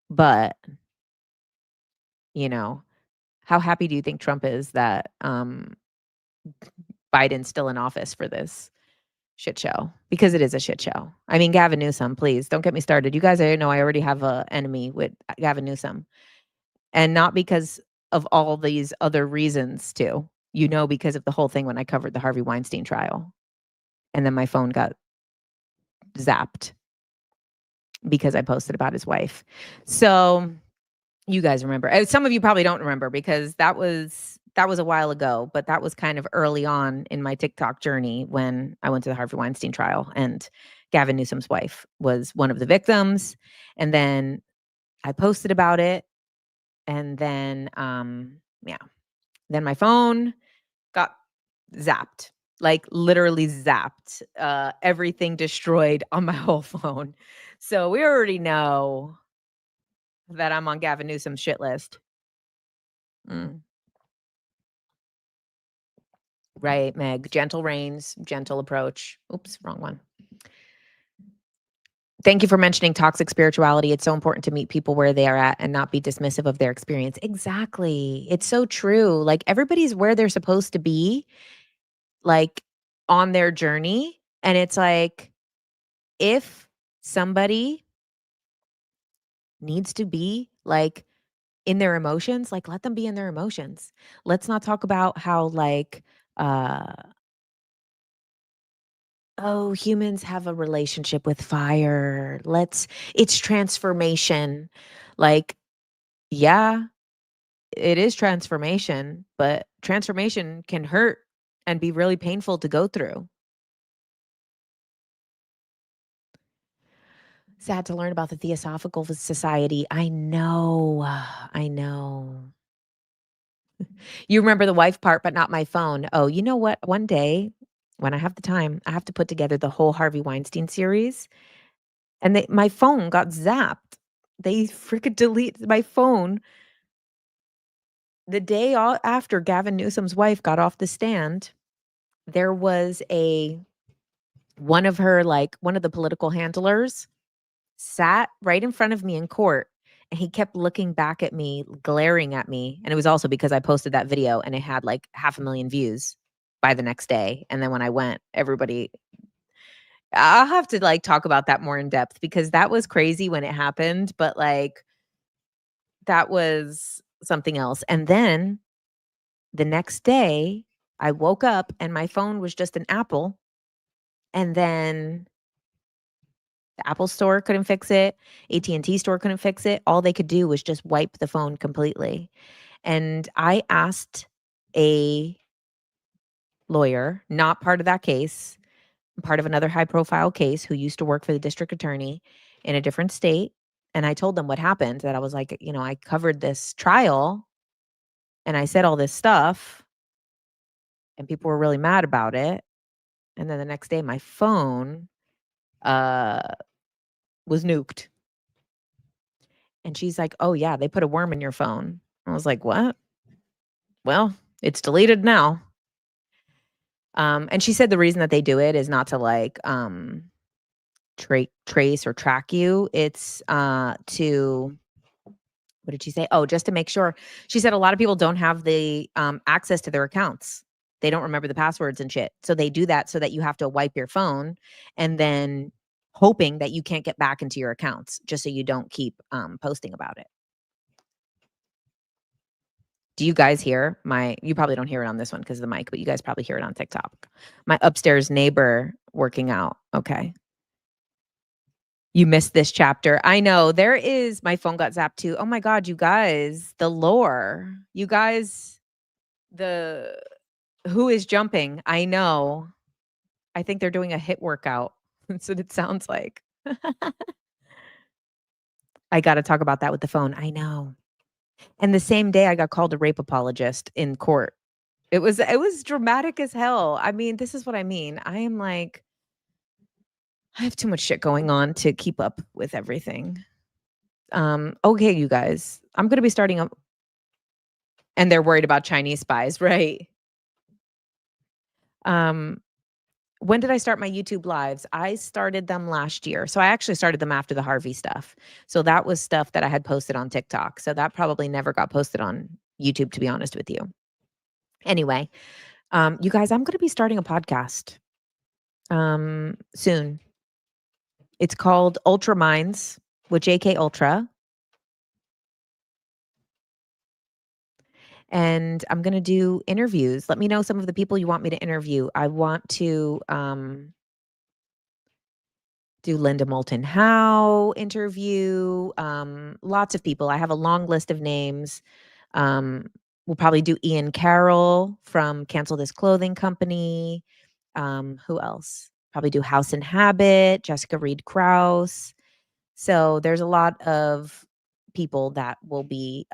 but, you know, how happy do you think Trump is that Biden's still in office for this shit show? Because it is a shit show. I mean, Gavin Newsom, please don't get me started. You guys, I know I already have a enemy with Gavin Newsom. And not because of all these other reasons too. Because of the whole thing when I covered the Harvey Weinstein trial. And then my phone got zapped because I posted about his wife. So you guys remember. Some of you probably don't remember because that was a while ago, but that was kind of early on in my TikTok journey when I went to the Harvey Weinstein trial and Gavin Newsom's wife was one of the victims. And then I posted about it. And then yeah. Then my phone got zapped, like literally zapped. Everything destroyed on my whole phone. So we already know that I'm on Gavin Newsom's shit list. Mm. Right, Meg. Gentle rains, gentle approach. Oops, wrong one. Thank you for mentioning toxic spirituality. It's so important to meet people where they are at and not be dismissive of their experience. Exactly. It's so true. Like everybody's where they're supposed to be, like on their journey. And it's like, if somebody needs to be like in their emotions, like let them be in their emotions. Let's not talk about how like uh oh, humans have a relationship with fire. It's transformation. Like, yeah, it is transformation, but transformation can hurt and be really painful to go through. Sad to learn about the Theosophical Society. I know. I know. You remember the wife part, but not my phone. Oh, you know what? One day, when I have the time, I have to put together the whole Harvey Weinstein series. And my phone got zapped. They freaking deleted my phone the day after Gavin Newsom's wife got off the stand. There was one of the political handlers sat right in front of me in court, and he kept looking back at me, glaring at me, and it was also because I posted that video and it had like 500,000 views by the next day, and then when I went, everybody I'll have to, like, talk about that more in depth because that was crazy when it happened, but, like, that was something else, and then the next day, I woke up and my phone was just an Apple, and then the Apple store couldn't fix it, AT&T store couldn't fix it, all they could do was just wipe the phone completely, and I asked a lawyer, not part of that case, part of another high profile case who used to work for the district attorney in a different state, and I told them what happened, that I was like, I covered this trial and I said all this stuff and people were really mad about it, and then the next day my phone, uh, was nuked. And she's like, "Oh, yeah, they put a worm in your phone." I was like, "What?" "Well, it's deleted now." And she said the reason that they do it is not to, like, trace or track you. It's, to what did she say? Oh, just to make sure. She said a lot of people don't have the, access to their accounts. They don't remember the passwords and shit. So they do that so that you have to wipe your phone and then hoping that you can't get back into your accounts just so you don't keep, posting about it. Do you guys hear you probably don't hear it on this one because of the mic, but you guys probably hear it on TikTok. My upstairs neighbor working out. Okay. You missed this chapter. I know. My phone got zapped too. Oh my God, you guys, the lore. You guys, the who is jumping? I know. I think they're doing a hit workout. That's what it sounds like. I got to talk about that with the phone. I know. And the same day I got called a rape apologist in court. It was dramatic as hell. I mean, this is what I mean. I am like, I have too much shit going on to keep up with everything. Okay, you guys, I'm gonna be starting up, and they're worried about Chinese spies, right? Um, when did I start my YouTube lives? I started them last year. So I actually started them after the Harvey stuff. So that was stuff that I had posted on TikTok. So that probably never got posted on YouTube, to be honest with you. Anyway, you guys, I'm gonna be starting a podcast soon. It's called Ultra Minds with JK Ultra. And I'm gonna do interviews. Let me know some of the people you want me to interview. I want to do Linda Moulton Howe interview, lots of people. I have a long list of names. Um, we'll probably do Ian Carroll from Cancel This Clothing Company. Who else? Probably do House and Habit, Jessica Reed Krause. So there's a lot of people that will be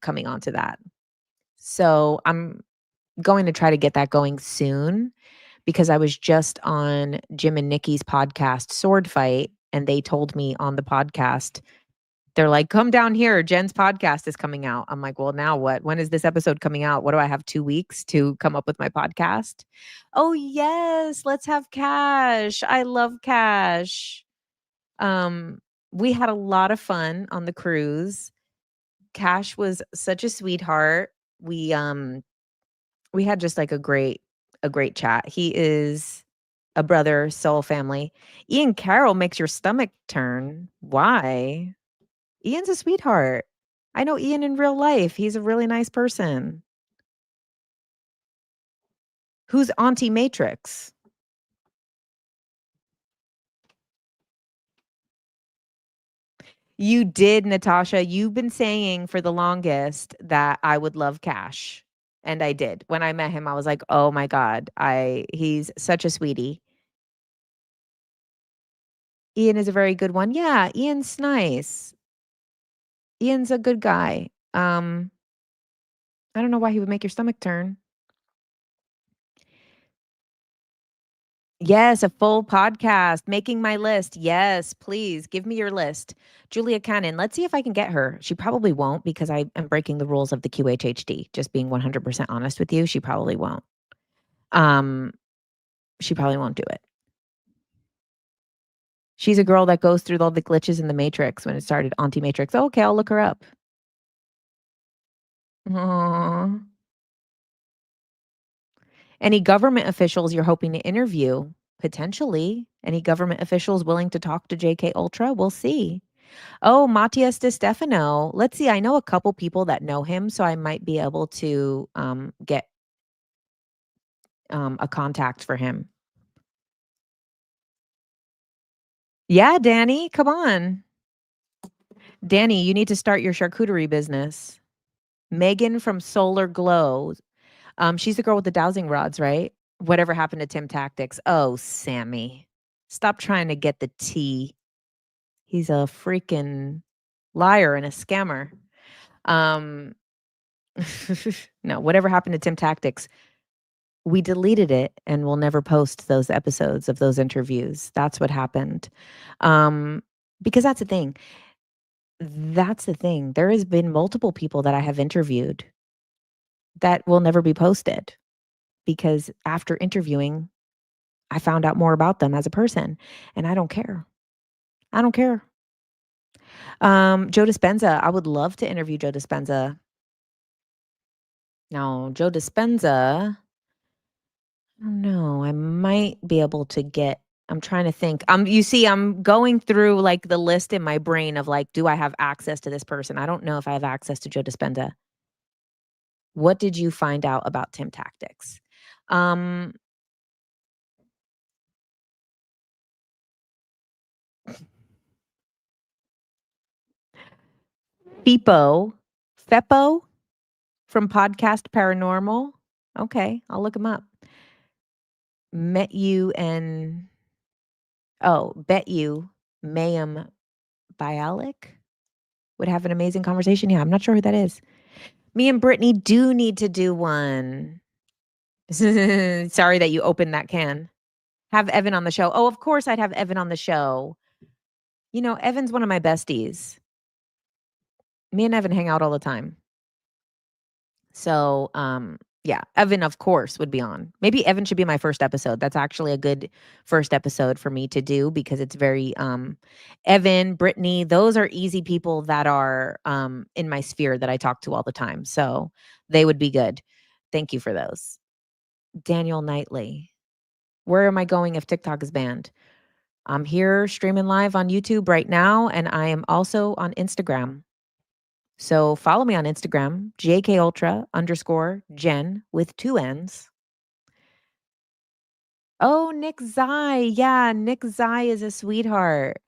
coming onto that. So I'm going to try to get that going soon because I was just on Jim and Nikki's podcast, Sword Fight, and they told me on the podcast, they're like, come down here. Jen's podcast is coming out. I'm like, well, now what? When is this episode coming out? What do I have? 2 weeks to come up with my podcast? Oh, yes. Let's have Cash. I love Cash. Um, we had a lot of fun on the cruise. Cash was such a sweetheart. We had just like a great chat. He is a brother, soul family. Ian Carroll makes your stomach turn. Why? Ian's a sweetheart. I know Ian in real life. He's a really nice person. Who's Auntie Matrix? You did, Natasha. You've been saying for the longest that I would love Cash. And I did. When I met him, I was like, "Oh my god, I he's such a sweetie." Ian is a very good one. Yeah, Ian's nice. Ian's a good guy. I don't know why he would make your stomach turn. Yes, a full podcast, making my list. Yes, please give me your list. Julia Cannon, let's see if I can get her. She probably won't because I am breaking the rules of the QHHD. Just being 100% honest with you, she probably won't. Um, she probably won't do it. She's a girl that goes through all the glitches in the Matrix when it started, Auntie Matrix. Oh, okay, I'll look her up. Aw. Any government officials you're hoping to interview? Potentially. Any government officials willing to talk to JK Ultra? We'll see. Oh, Matias De Stefano. Let's see. I know a couple people that know him, so I might be able to get a contact for him. Yeah, Danny, come on. Danny, you need to start your charcuterie business. Megan from Solar Glow. She's the girl with the dowsing rods, right? Whatever happened to Tim Tactics? Oh, Sammy. Stop trying to get the tea. He's a freaking liar and a scammer. Um no, whatever happened to Tim Tactics? We deleted it and we'll never post those episodes of those interviews. That's what happened. Because that's the thing. That's the thing. There has been multiple people that I have interviewed that will never be posted because after interviewing, I found out more about them as a person and I don't care. I don't care. Joe Dispenza, I would love to interview Joe Dispenza. No, Joe Dispenza, I don't know. I might be able to get I'm trying to think. You see, I'm going through like the list in my brain of like, do I have access to this person? I don't know if I have access to Joe Dispenza. What did you find out about Tim Tactics? Um, Fepo, Fepo from Podcast Paranormal. Okay, I'll look him up. Met you and bet you Mayim Bialik would have an amazing conversation. Yeah, I'm not sure who that is. Me and Brittany do need to do one. Sorry that you opened that can. Have Evan on the show. Oh, of course I'd have Evan on the show. You know, Evan's one of my besties. Me and Evan hang out all the time. So, yeah, Evan, of course, would be on. Maybe Evan should be my first episode. That's actually a good first episode for me to do because it's very Evan, Brittany, those are easy people that are in my sphere that I talk to all the time. So they would be good. Thank you for those. Daniel Knightley. Where am I going if TikTok is banned? I'm here streaming live on YouTube right now, and I am also on Instagram. So follow me on Instagram, JKUltra_Jen with 2 N's. Oh, Nick Zai. Yeah, Nick Zai is a sweetheart.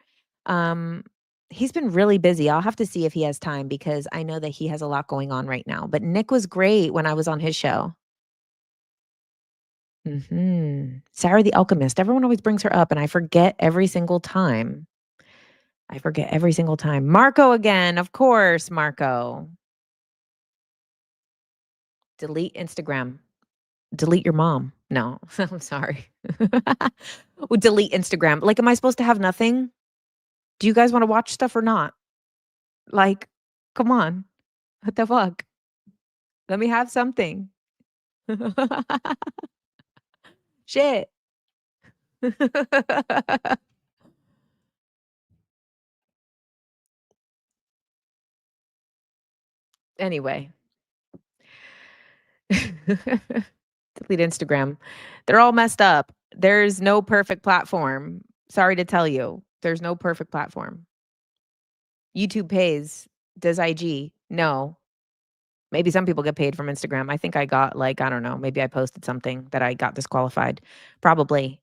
Um, he's been really busy. I'll have to see if he has time because I know that he has a lot going on right now. But Nick was great when I was on his show. Sarah the Alchemist. Everyone always brings her up, and I forget every single time. Marco again, of course, Marco. Delete Instagram. Delete your mom. No, I'm sorry. Well, delete Instagram. Like, am I supposed to have nothing? Do you guys want to watch stuff or not? Like, come on. What the fuck? Let me have something. Shit. Anyway. Delete Instagram. They're all messed up. There's no perfect platform. Sorry to tell you. There's no perfect platform. YouTube pays. Does IG? No. Maybe some people get paid from Instagram. I think I got like, I don't know, maybe I posted something that I got disqualified. Probably.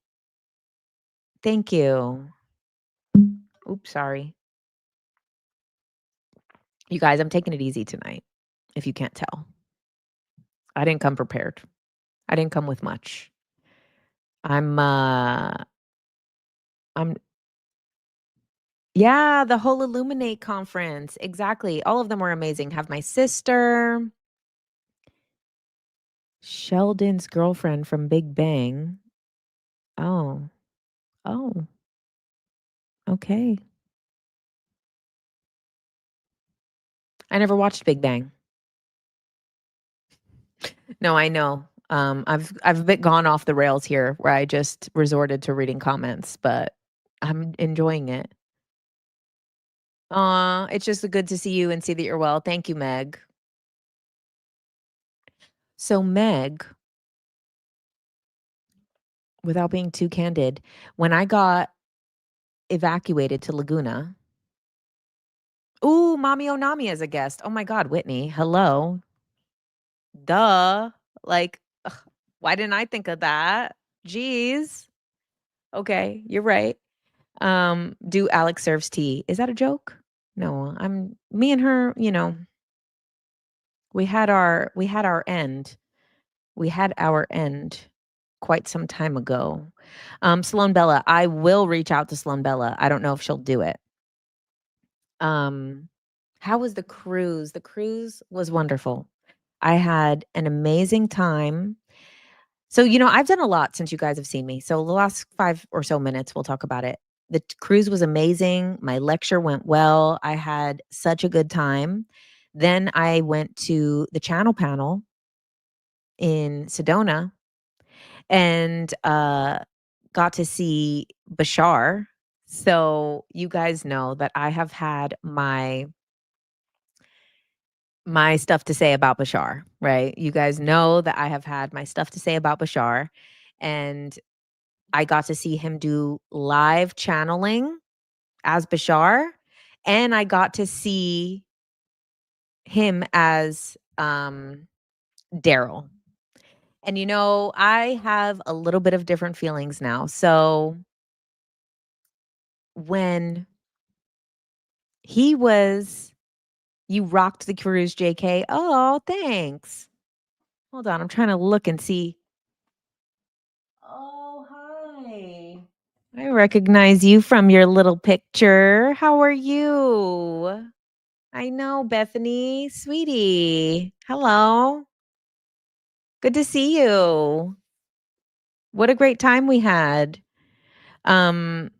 Thank you. Oops, sorry. You guys, I'm taking it easy tonight, if you can't tell. I didn't come prepared. I didn't come with much. I'm yeah, the whole Illuminate conference. Exactly. All of them were amazing. Have my sister, Sheldon's girlfriend from Big Bang. Oh. Oh. Okay. I never watched Big Bang. No, I know. I've a bit gone off the rails here where I just resorted to reading comments, but I'm enjoying it. Aw, it's just good to see you and see that you're well. Thank you, Meg. So Meg, without being too candid, when I got evacuated to Laguna. Ooh, Mami Onami as a guest. Oh my god, Whitney, hello. Duh. Like, ugh, why didn't I think of that? Jeez. Okay, you're right. Do Alex serves tea. Is that a joke? No, I'm me and her, we had our end. We had our end quite some time ago. Sloan Bella, I will reach out to Sloan Bella. I don't know if she'll do it. Um, how was the cruise? The cruise was wonderful. I had an amazing time. So, I've done a lot since you guys have seen me. So, the last 5 or so minutes, we'll talk about it. The cruise was amazing. My lecture went well. I had such a good time. Then I went to the channel panel in Sedona and got to see Bashar. So, you guys know that I have had my stuff to say about Bashar, right? You guys know that I have had my stuff to say about Bashar, and I got to see him do live channeling as Bashar, and I got to see him as Daryl. And I have a little bit of different feelings now. So when he was you rocked the cruise, JK. Oh, thanks. Hold on, I'm trying to look and see. Oh, hi. I recognize you from your little picture. How are you? I know, Bethany, sweetie. Hello. Good to see you. What a great time we had. Um,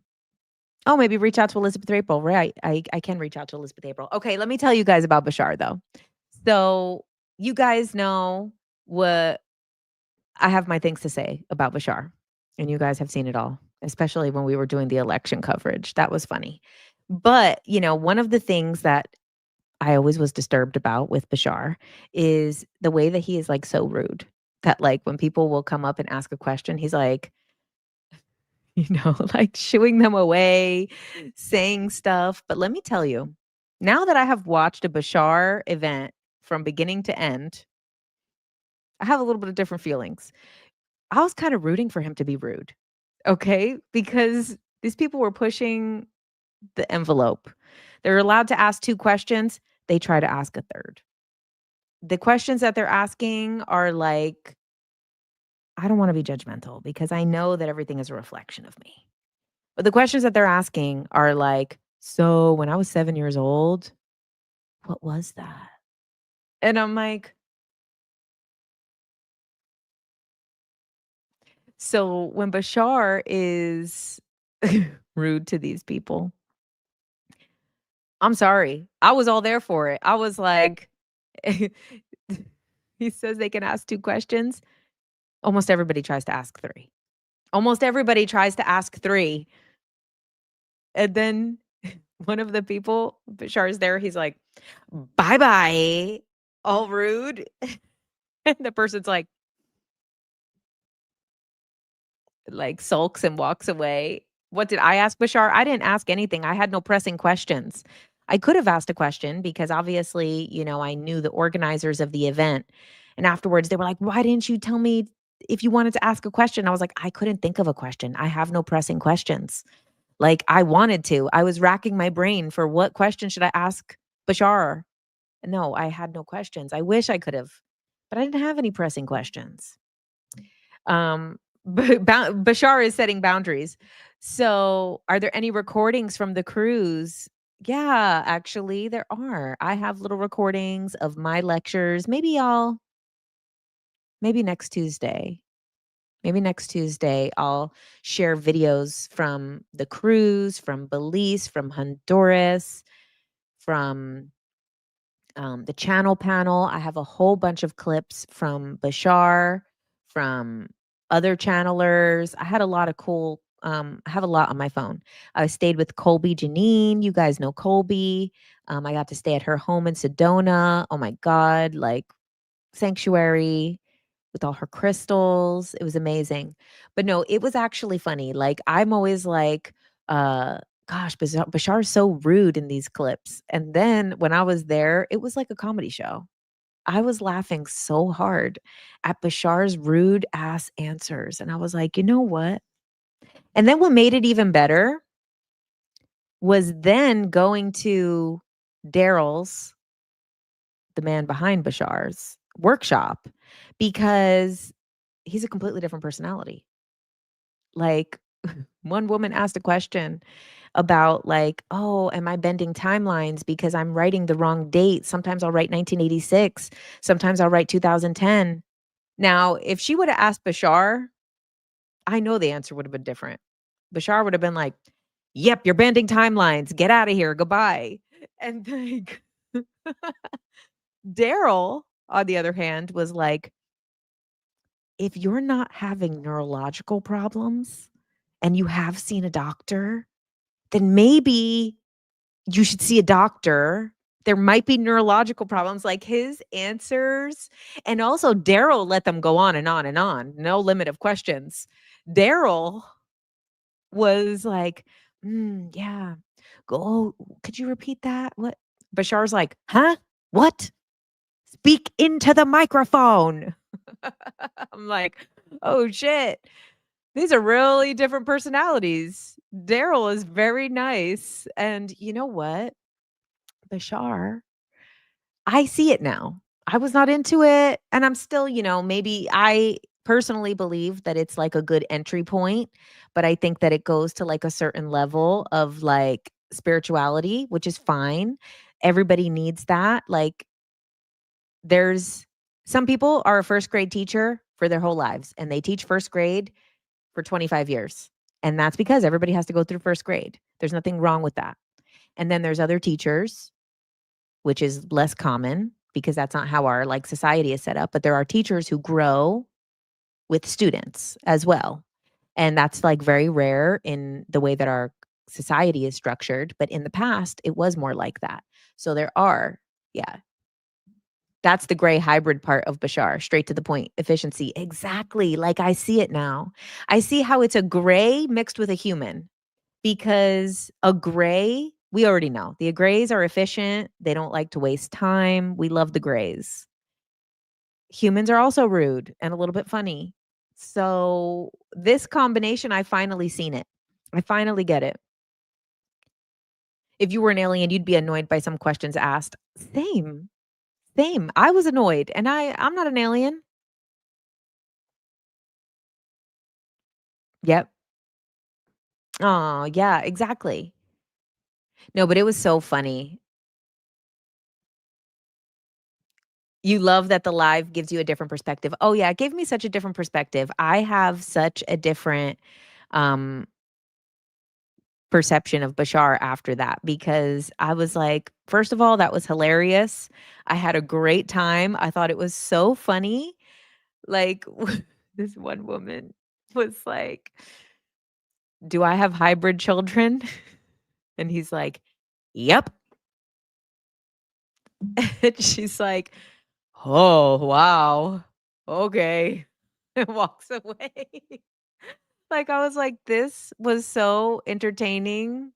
oh, maybe reach out to Elizabeth April. Right. I can reach out to Elizabeth April. Okay, let me tell you guys about Bashar though. So you guys know what I have my things to say about Bashar. And you guys have seen it all, especially when we were doing the election coverage. That was funny. But, one of the things that I always was disturbed about with Bashar is the way that he is like so rude that like when people will come up and ask a question, he's like, like shooing them away, saying stuff. But let me tell you, now that I have watched a Bashar event from beginning to end, I have a little bit of different feelings. I was kind of rooting for him to be rude. Okay? Because these people were pushing the envelope. They're allowed to ask 2 questions, they try to ask a 3rd. The questions that they're asking are like, I don't wanna be judgmental because I know that everything is a reflection of me. But the questions that they're asking are like, "So, when I was 7 years old, what was that?" And I'm like, so when Bashar is rude to these people, I'm sorry. I was all there for it. I was like, he says they can ask 2 questions. Almost everybody tries to ask 3. Almost everybody tries to ask 3. And then one of the people, Bashar's there, he's like, "Bye-bye," all rude. And the person's like sulks and walks away. What did I ask Bashar? I didn't ask anything. I had no pressing questions. I could have asked a question because obviously, I knew the organizers of the event. And afterwards, they were like, "Why didn't you tell me if you wanted to ask a question?" I was like, "I couldn't think of a question. I have no pressing questions." Like I wanted to. I was racking my brain for what question should I ask Bashar? No, I had no questions. I wish I could have, but I didn't have any pressing questions. Bashar is setting boundaries. So, are there any recordings from the cruise? Yeah, actually, there are. I have little recordings of my lectures. Maybe next Tuesday. Maybe next Tuesday, I'll share videos from the cruise, from Belize, from Honduras, from the channel panel. I have a whole bunch of clips from Bashar, from other channelers. I had a lot of cool, I have a lot on my phone. I stayed with Colby Janine. You guys know Colby. I got to stay at her home in Sedona. Oh my God, like sanctuary. with all her crystals. It was amazing. But no, it was actually funny. Like, I'm always like, uh, gosh, Bashar's so rude in these clips. And then when I was there, it was like a comedy show. I was laughing so hard at Bashar's rude ass answers. And I was like, you know what? And then what made it even better was then going to Daryl's, the man behind Bashar's workshop, because he's a completely different personality. Like, one woman asked a question about, like, "Oh, am I bending timelines because I'm writing the wrong date? Sometimes I'll write 1986, sometimes I'll write 2010." Now, if she woulda asked Bashar, I know the answer would have been different. Bashar would have been like, "Yep, you're bending timelines. Get out of here. Goodbye." And, like, Daryl, on the other hand, was like, "If you're not having neurological problems and you have seen a doctor, then maybe you should see a doctor. There might be neurological problems." Like, his answers, and also Daryl let them go on and on and on, no limit of questions. Daryl was like, "Mm, yeah. Go could you repeat that? What?" Bashar's like, "Huh? What? Speak into the microphone." I'm like, "Oh, shit. These are really different personalities." Daryl is very nice, and you know what? Bashar, I see it now. I was not into it, and I'm still, maybe I personally believe that it's like a good entry point, but I think that it goes to like a certain level of like spirituality, which is fine. Everybody needs that. Like, there's some people are a first grade teacher for their whole lives, and they teach first grade for 25 years. And that's because everybody has to go through first grade. There's nothing wrong with that. And then there's other teachers, which is less common because that's not how our like society is set up, but there are teachers who grow with students as well. And that's like very rare in the way that our society is structured, but in the past it was more like that. So there are, yeah, that's the gray hybrid part of Bashar, straight to the point, efficiency. Exactly. Like, I see it now. I see how it's a gray mixed with a human, because a gray, we already know the grays are efficient. They don't like to waste time. We love the grays. Humans are also rude and a little bit funny. So this combination, I finally seen it. I finally get it. If you were an alien, you'd be annoyed by some questions asked. Same, same. I was annoyed, and I'm not an alien. Yep. Oh, yeah, exactly. No, but it was so funny. You love that the live gives you a different perspective. Oh, yeah, it gave me such a different perspective. I have such a different, um, perception of Bashar after that, because I was like, first of all, that was hilarious. I had a great time. I thought it was so funny. Like, this one woman was like, "Do I have hybrid children?" And he's like, "Yep." And she's like, "Oh, wow. Okay." And walks away. Like, I was like, "This was so entertaining."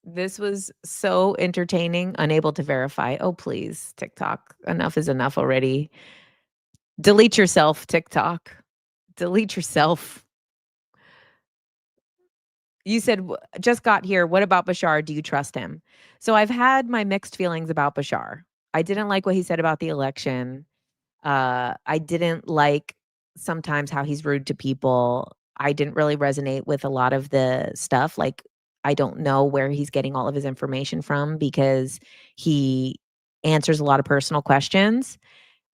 This was so entertaining, unable to verify. Oh, please, TikTok. Enough is enough already. Delete yourself, TikTok. Delete yourself. You said, Just got here. What about Bashar? Do you trust him?" So I've had my mixed feelings about Bashar. I didn't like what he said about the election. I didn't like sometimes how he's rude to people. I didn't really resonate with a lot of the stuff. Like, I don't know where he's getting all of his information from, because he answers a lot of personal questions.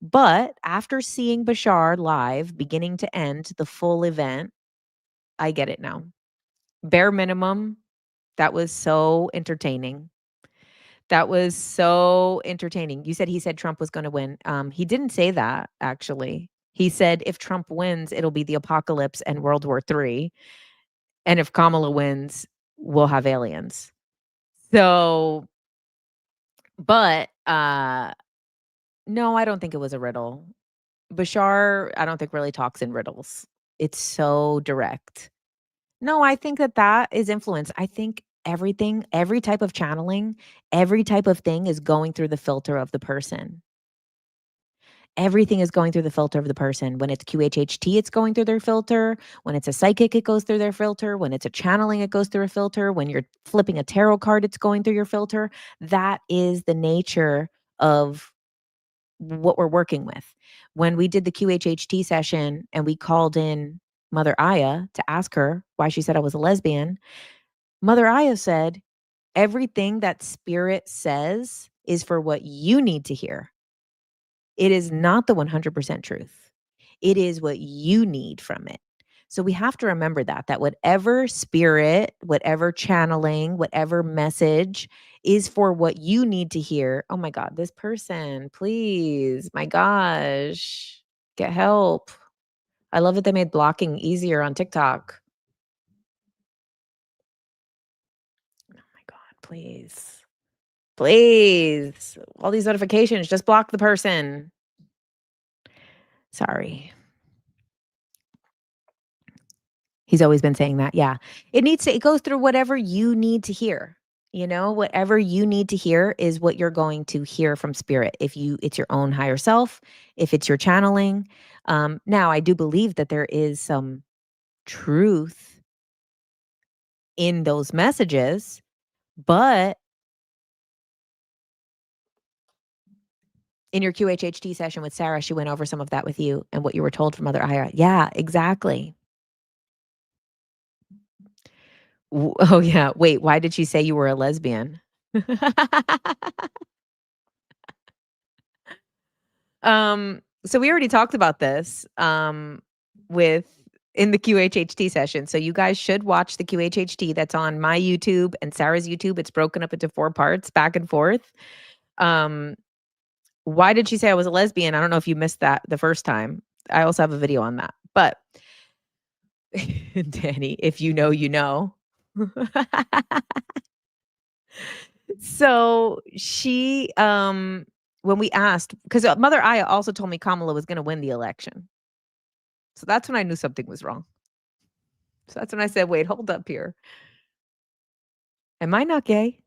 But after seeing Bashar live, beginning to end, the full event, I get it now. Bare minimum, that was so entertaining. That was so entertaining. You said he said Trump was gonna win. He didn't say that, actually. He said if Trump wins, it'll be the apocalypse and World War III, and if Kamala wins, we'll have aliens. So, but, no, I don't think it was a riddle. Bashar, I don't think really talks in riddles. It's so direct. No, I think that that is influence. I think everything, every type of channeling, every type of thing is going through the filter of the person. Everything is going through the filter of the person. When it's QHHT, it's going through their filter. When it's a psychic, it goes through their filter. When it's a channeling, it goes through a filter. When you're flipping a tarot card, it's going through your filter. That is the nature of what we're working with. When we did the QHHT session and we called in Mother Aya to ask her why she said I was a lesbian, Mother Aya said, everything that spirit says is for what you need to hear. It is not the 100% truth. It is what you need from it. So we have to remember that whatever spirit, whatever channeling, whatever message is for what you need to hear. Oh my God, this person, please, my gosh, get help. I love that they made blocking easier on TikTok. Oh my God, please. Please. All these notifications, just block the person. Sorry. He's always been saying that, yeah. It goes through whatever you need to hear, whatever you need to hear is what you're going to hear from spirit. It's your own higher self, if it's your channeling. Now I do believe that there is some truth in those messages, but in your QHHT session with Sarah, she went over some of that with you and what you were told from Mother Aya. Yeah, exactly. Oh, yeah. Wait, why did she say you were a lesbian? So we already talked about this, with in the QHHT session. So you guys should watch the QHHT that's on my YouTube and Sarah's YouTube. It's broken up into 4 parts, back and forth. Um, why did she say I was a lesbian? I don't know if you missed that the first time. I also have a video on that. But Danny, if you know, you know. So when we asked, because Mother Aya also told me Kamala was going to win the election. So that's when I knew something was wrong. So that's when I said, wait, hold up here. Am I not gay?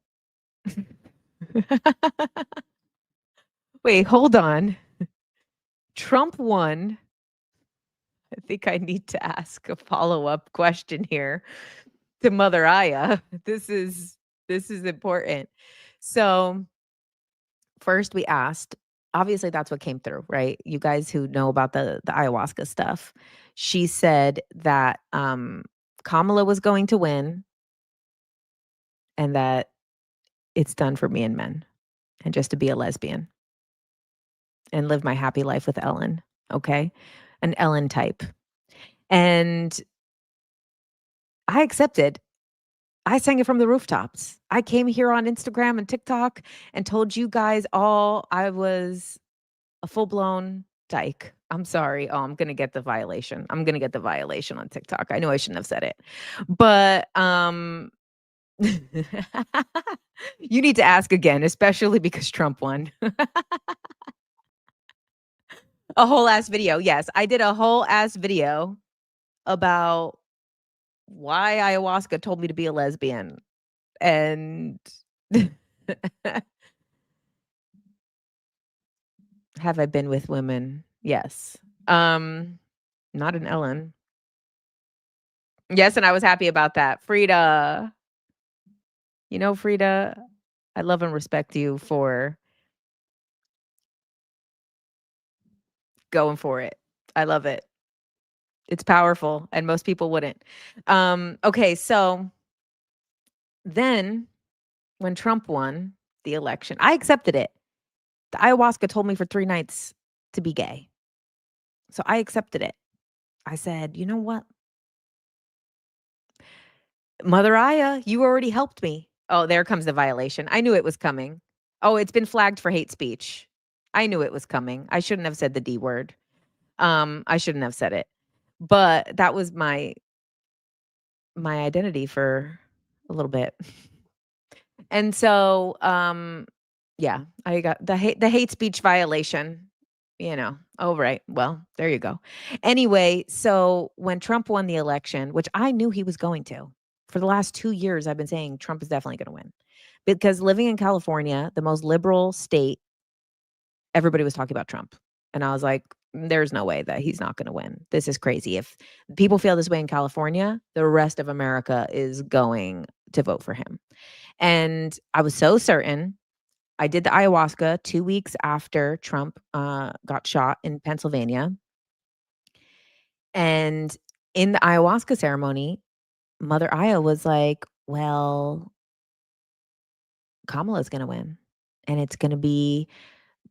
Wait, hold on. Trump won. I think I need to ask a follow-up question here to Mother Aya. This is important. So first we asked, obviously that's what came through, right? You guys who know about the ayahuasca stuff. She said that Kamala was going to win and that it's done for me and men and just to be a lesbian and live my happy life with Ellen, okay? An Ellen type. And I accepted. I sang it from the rooftops. I came here on Instagram and TikTok and told you guys all I was a full-blown dyke. I'm sorry. Oh, I'm gonna get the violation. I'm gonna get the violation on TikTok. I know I shouldn't have said it. But you need to ask again, especially because Trump won. A whole ass video. Yes, I did a whole ass video about why ayahuasca told me to be a lesbian. And have I been with women? Yes. Not an Ellen. Yes, and I was happy about that. Frida, Frida, I love and respect you for going for it. I love it. It's powerful, and most people wouldn't. Okay, so then when Trump won the election, I accepted it. The ayahuasca told me for 3 nights to be gay. So I accepted it. I said, "You know what? Mother Aya, you already helped me." Oh, there comes the violation. I knew it was coming. Oh, it's been flagged for hate speech. I knew it was coming. I shouldn't have said the D word. I shouldn't have said it. But that was my identity for a little bit. And so, yeah, I got the hate speech violation. Oh, right. Well, there you go. Anyway, so when Trump won the election, which I knew he was going to, for the last 2 years, I've been saying Trump is definitely gonna win. Because living in California, the most liberal state, everybody was talking about Trump. And I was like, there's no way that he's not gonna win. This is crazy. If people feel this way in California, the rest of America is going to vote for him. And I was so certain. I did the ayahuasca 2 weeks after Trump, got shot in Pennsylvania, and in the ayahuasca ceremony, Mother Aya was like, "Well, Kamala's gonna win, and it's gonna be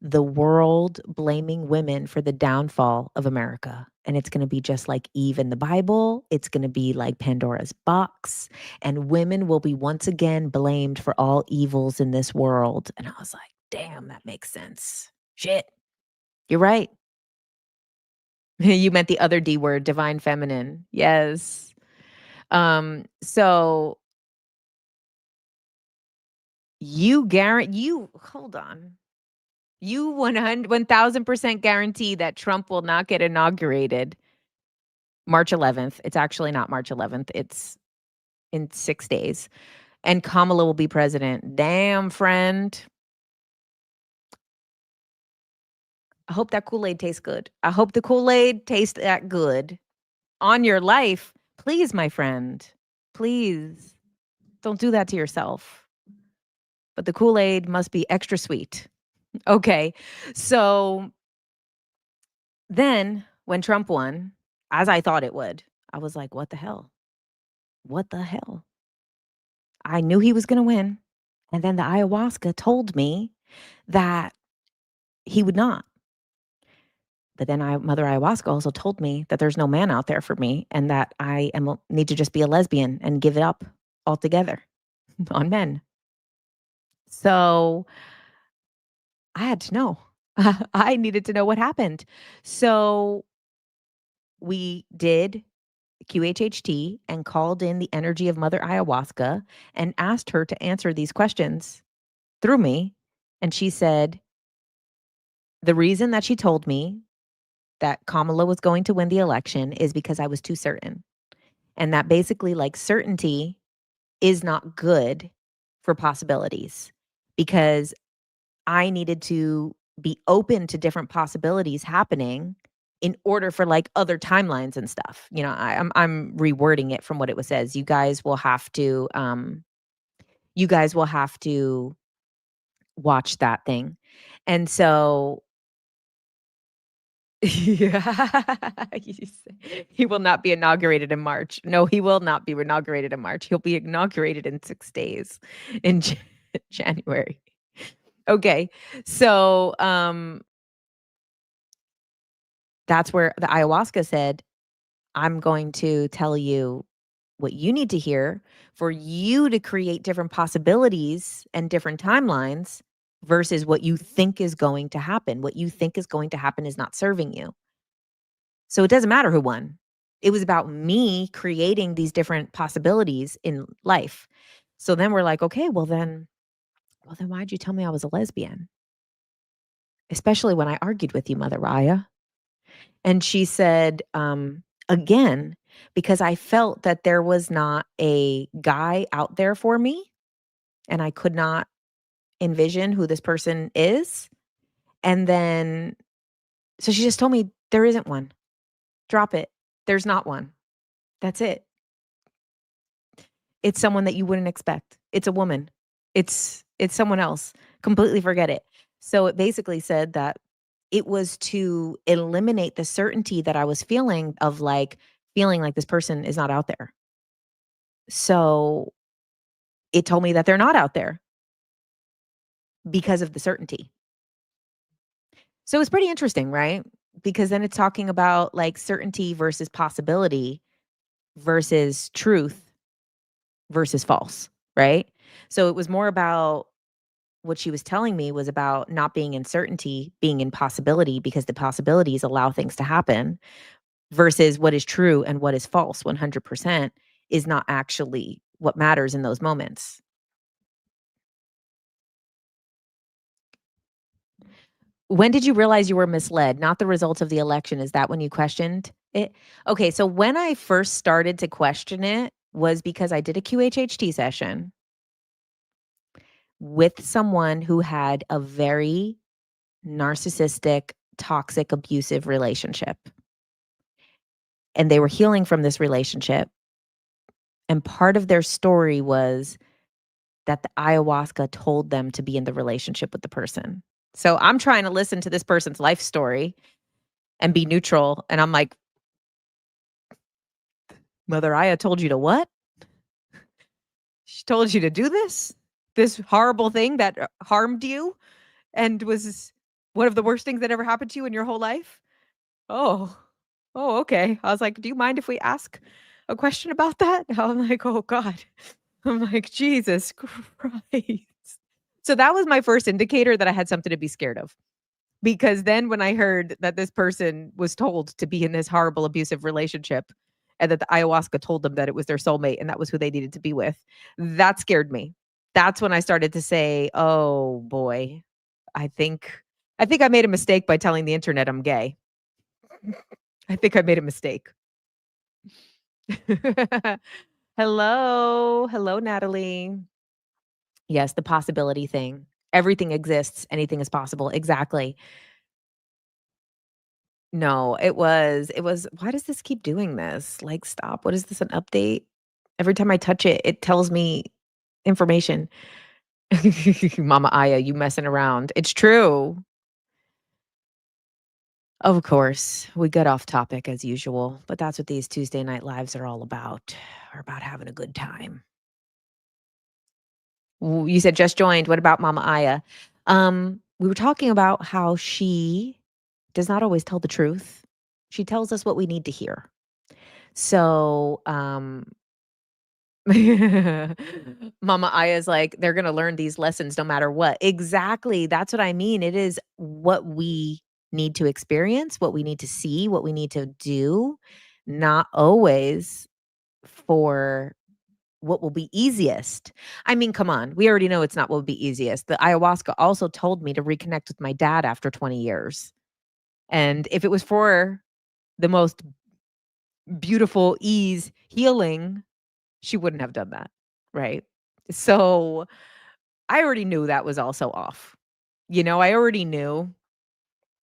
the world blaming women for the downfall of America, and it's gonna be just like Eve in the Bible, it's gonna be like Pandora's box, and women will be once again blamed for all evils in this world." And I was like, "Damn, that makes sense. Shit, you're right." You meant the other D word, divine feminine. Yes. So you hold on. You 1000% guarantee that Trump will not get inaugurated March 11th. It's actually not March 11th. It's in 6 days. And Kamala will be president. Damn, friend. I hope that Kool-Aid tastes good. I hope the Kool-Aid tastes that good. On your life, please, my friend. Please don't do that to yourself. But the Kool-Aid must be extra sweet. Okay. So then when Trump won, as I thought it would, I was like, what the hell? What the hell? I knew he was going to win. And then the ayahuasca told me that he would not. But then Mother Ayahuasca also told me that there's no man out there for me and that need to just be a lesbian and give it up altogether on men. So I had to know. I needed to know what happened. So we did QHHT and called in the energy of Mother Ayahuasca and asked her to answer these questions through me. And she said, the reason that she told me that Kamala was going to win the election is because I was too certain. And that basically, like, certainty is not good for possibilities because I needed to be open to different possibilities happening in order for, like, other timelines and stuff. I'm rewording it from what it was says. You guys will have to watch that thing. And so yeah. He will not be inaugurated in March. No, he will not be inaugurated in March. He'll be inaugurated in 6 days in January. Okay. So, that's where the ayahuasca said, "I'm going to tell you what you need to hear for you to create different possibilities and different timelines versus what you think is going to happen. What you think is going to happen is not serving you." So it doesn't matter who won. It was about me creating these different possibilities in life. So then we're like, "Okay, well then why'd you tell me I was a lesbian? Especially when I argued with you, Mother Raya." And she said, again, because I felt that there was not a guy out there for me and I could not envision who this person is. And then so she just told me there isn't one. Drop it. There's not one. That's it. It's someone that you wouldn't expect. It's a woman. It's someone else. Completely forget it. So it basically said that it was to eliminate the certainty that I was feeling of, like, feeling like this person is not out there. So it told me that they're not out there because of the certainty. So it's pretty interesting, right? Because then it's talking about, like, certainty versus possibility versus truth versus false, right? So it was more about what she was telling me was about not being in certainty, being in possibility, because the possibilities allow things to happen versus what is true and what is false 100% is not actually what matters in those moments. When did you realize you were misled? Not the results of the election. Is that when you questioned it? Okay, so when I first started to question it was because I did a QHHT session with someone who had a very narcissistic, toxic, abusive relationship. And they were healing from this relationship. And part of their story was that the ayahuasca told them to be in the relationship with the person. So I'm trying to listen to this person's life story and be neutral. And I'm like, Mother Aya told you to what? She told you to do this? This horrible thing that harmed you and was one of the worst things that ever happened to you in your whole life? Oh, oh, okay. I was like, do you mind if we ask a question about that? I'm like, oh God. I'm like, Jesus Christ. So that was my first indicator that I had something to be scared of. Because then when I heard that this person was told to be in this horrible abusive relationship and that the ayahuasca told them that it was their soulmate and that was who they needed to be with, that scared me. That's when I started to say, "Oh boy, I think I made a mistake by telling the internet I'm gay. I think I made a mistake." Hello. Hello, Natalie. Yes, the possibility thing. Everything exists, anything is possible. Exactly. No, it was why does this keep doing this? Like, stop. What is this, an update? Every time I touch it, it tells me information. Mama Aya, you messing around. It's true. Of course, we got off topic as usual, but that's what these Tuesday night lives are all about. We're about having a good time. You said just joined. What about Mama Aya? We were talking about how she does not always tell the truth. She tells us what we need to hear. So, Mama Aya's like, they're gonna learn these lessons no matter what. Exactly. That's what I mean. It is what we need to experience, what we need to see, what we need to do, not always for what will be easiest. I mean, come on. We already know it's not what will be easiest. The ayahuasca also told me to reconnect with my dad after 20 years. And if it was for the most beautiful ease healing, she wouldn't have done that, right? So, I already knew that was also off. I already knew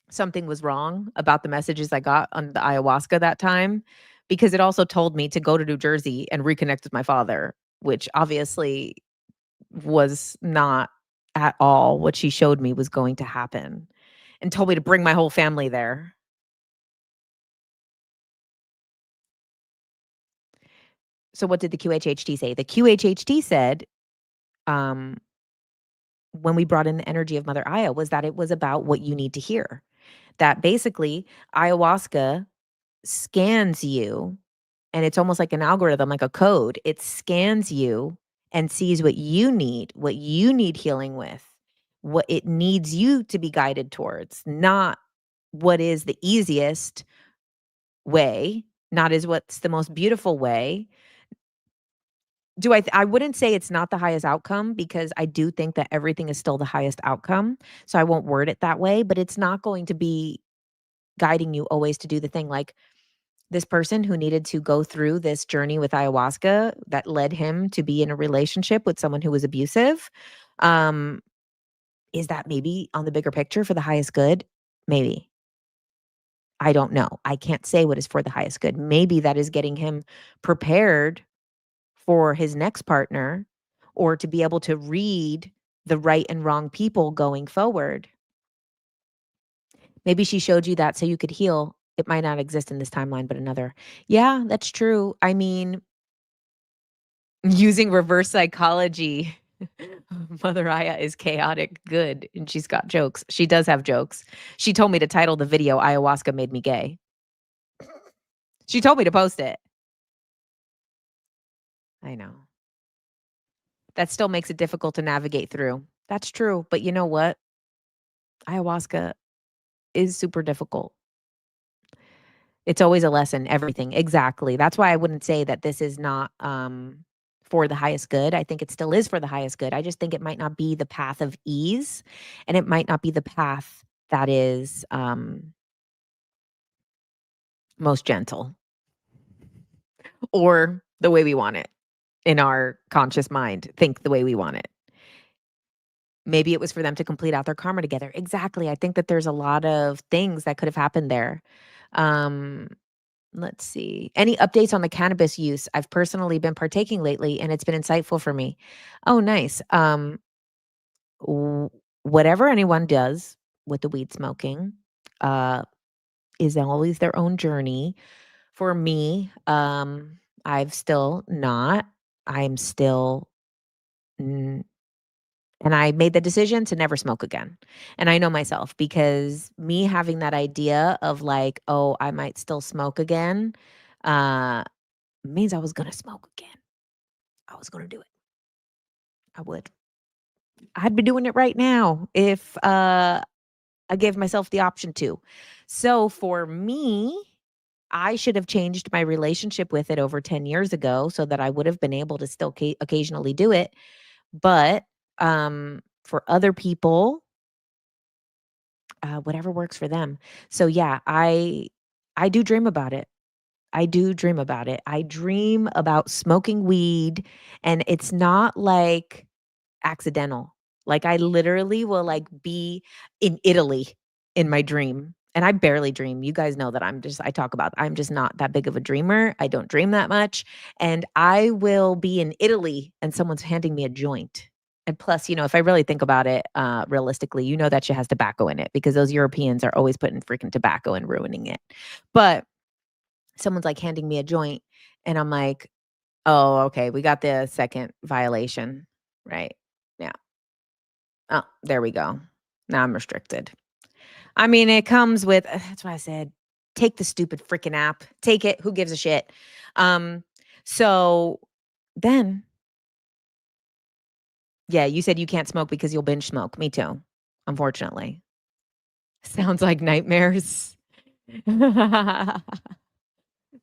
something was wrong about the messages I got on the ayahuasca that time, because it also told me to go to New Jersey and reconnect with my father, which obviously was not at all what she showed me was going to happen, and told me to bring my whole family there. So what did the QHHT say? The QHHT said, um, when we brought in the energy of Mother Aya, was that it was about what you need to hear. That basically ayahuasca scans you, and it's almost like an algorithm, like a code. It scans you and sees what you need healing with, what it needs you to be guided towards, not what is the easiest way, not is what's the most beautiful way. I wouldn't say it's not the highest outcome, because I do think that everything is still the highest outcome. So I won't word it that way, but it's not going to be guiding you always to do the thing. Like, this person who needed to go through this journey with ayahuasca that led him to be in a relationship with someone who was abusive. Um, is that maybe on the bigger picture for the highest good? Maybe. I don't know. I can't say what is for the highest good. Maybe that is getting him prepared for his next partner, or to be able to read the right and wrong people going forward. Maybe she showed you that so you could heal. It might not exist in this timeline, but another. Yeah, that's true. I mean, using reverse psychology, Mother Aya is chaotic good, and she's got jokes. She does have jokes. She told me to title the video "Ayahuasca Made Me Gay." She told me to post it. I know. That still makes it difficult to navigate through. That's true, but you know what? Ayahuasca is super difficult. It's always a lesson, everything. Exactly. That's why I wouldn't say that this is not, for the highest good. I think it still is for the highest good. I just think it might not be the path of ease, and it might not be the path that is most gentle, or the way we want it in our conscious mind, think the way we want it. Maybe it was for them to complete out their karma together. Exactly. I think that there's a lot of things that could have happened there. Um, let's see. Any updates on the cannabis use? I've personally been partaking lately and it's been insightful for me. Oh, nice. W- Whatever anyone does with the weed smoking uh, is always their own journey. For me, I've still not. I'm still And I made the decision to never smoke again. And I know myself because me having that idea of like, oh, I might still smoke again, uh, means I was gonna smoke again. I was gonna do it. I would. I'd be doing it right now if I gave myself the option to. So for me, I should have changed my relationship with it over 10 years ago so that I would have been able to still occasionally do it. But for other people, whatever works for them. So yeah, I do dream about it. I do dream about it. I dream about smoking weed, and it's not like accidental. Like I literally will like be in Italy in my dream. And I barely dream. You guys know that I talk about I'm just not that big of a dreamer. I don't dream that much. And I will be in Italy and someone's handing me a joint. And plus, if I really think about it, realistically, that shit has tobacco in it because those Europeans are always putting freaking tobacco and ruining it. But someone's like handing me a joint, and I'm like, oh, okay, we got the second violation, right? Yeah. Oh, there we go. Now I'm restricted. I mean, it comes with, that's why I said, take the stupid freaking app. Take it. Who gives a shit? Um, so then, yeah, you said you can't smoke because you'll binge smoke. Me too, unfortunately. Sounds like nightmares.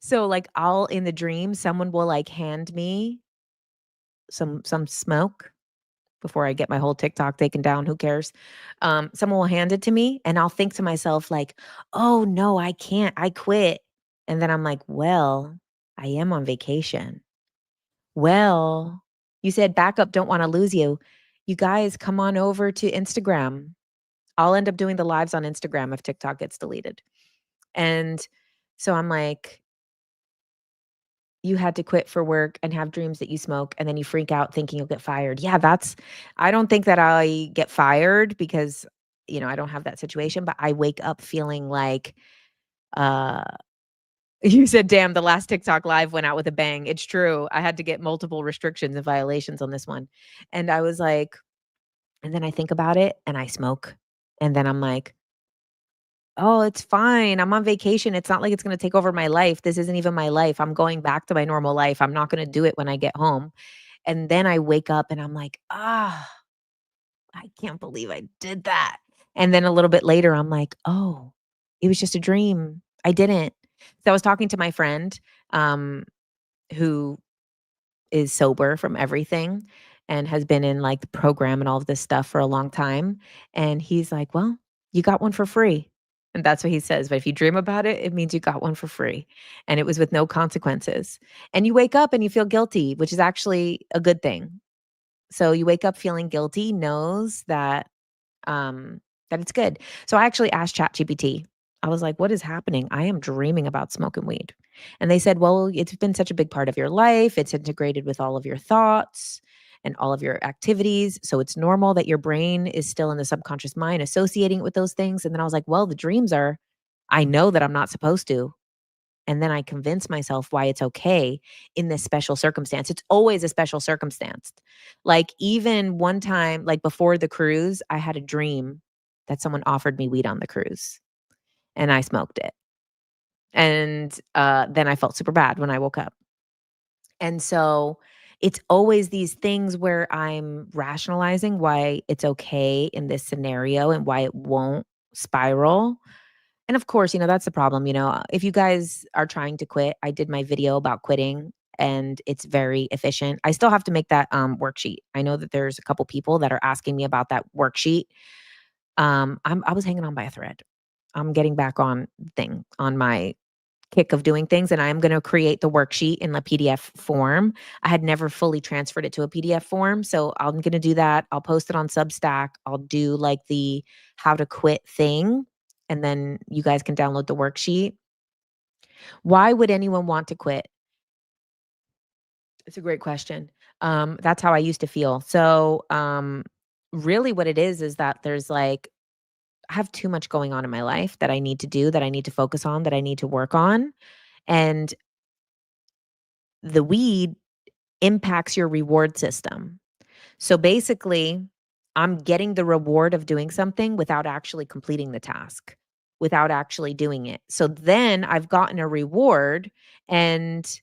So, like, I'll in the dream, someone will like hand me some smoke before I get my whole TikTok taken down. Who cares? Someone will hand it to me, and I'll think to myself like, "Oh no, I can't. I quit." And then I'm like, "Well, I am on vacation." Well, you said backup. Don't want to lose you. You guys, come on over to Instagram. I'll end up doing the lives on Instagram if TikTok gets deleted. And so I'm like, you had to quit for work and have dreams that you smoke and then you freak out thinking you'll get fired. Yeah, I don't think that I get fired because, I don't have that situation, but I wake up feeling like, uh, you said, damn, the last TikTok live went out with a bang. It's true. I had to get multiple restrictions and violations on this one. And I was like, and then I think about it and I smoke. And then I'm like, oh, it's fine. I'm on vacation. It's not like it's going to take over my life. This isn't even my life. I'm going back to my normal life. I'm not going to do it when I get home. And then I wake up and I'm like, I can't believe I did that. And then a little bit later, I'm like, oh, it was just a dream. I didn't. So I was talking to my friend um, who is sober from everything and has been in like the program and all of this stuff for a long time. And he's like, well, you got one for free. And that's what he says. But if you dream about it, it means you got one for free. And it was with no consequences. And you wake up and you feel guilty, which is actually a good thing. So you wake up feeling guilty, knows um, that it's good. So I actually asked ChatGPT. I was like, "What is happening? I am dreaming about smoking weed." And they said, "Well, it's been such a big part of your life. It's integrated with all of your thoughts and all of your activities. So it's normal that your brain is still in the subconscious mind associating it with those things." And then I was like, "Well, the dreams are I know that I'm not supposed to." And then I convince myself why it's okay in this special circumstance. It's always a special circumstance. Like even one time, like before the cruise, I had a dream that someone offered me weed on the cruise and I smoked it. And then I felt super bad when I woke up. And so it's always these things where I'm rationalizing why it's okay in this scenario and why it won't spiral. And of course, that's the problem, if you guys are trying to quit, I did my video about quitting and it's very efficient. I still have to make that worksheet. I know that there's a couple people that are asking me about that worksheet. I was hanging on by a thread. I'm getting back on my kick of doing things, and I am gonna create the worksheet in the PDF form. I had never fully transferred it to a PDF form, so I'm gonna do that. I'll post it on Substack. I'll do, like, the how to quit thing, and then you guys can download the worksheet. Why would anyone want to quit? It's a great question. That's how I used to feel. So, really what it is that there's, like, I have too much going on in my life that I need to do, that I need to focus on, that I need to work on, and the weed impacts your reward system. So basically, I'm getting the reward of doing something without actually completing the task, without actually doing it. So then I've gotten a reward and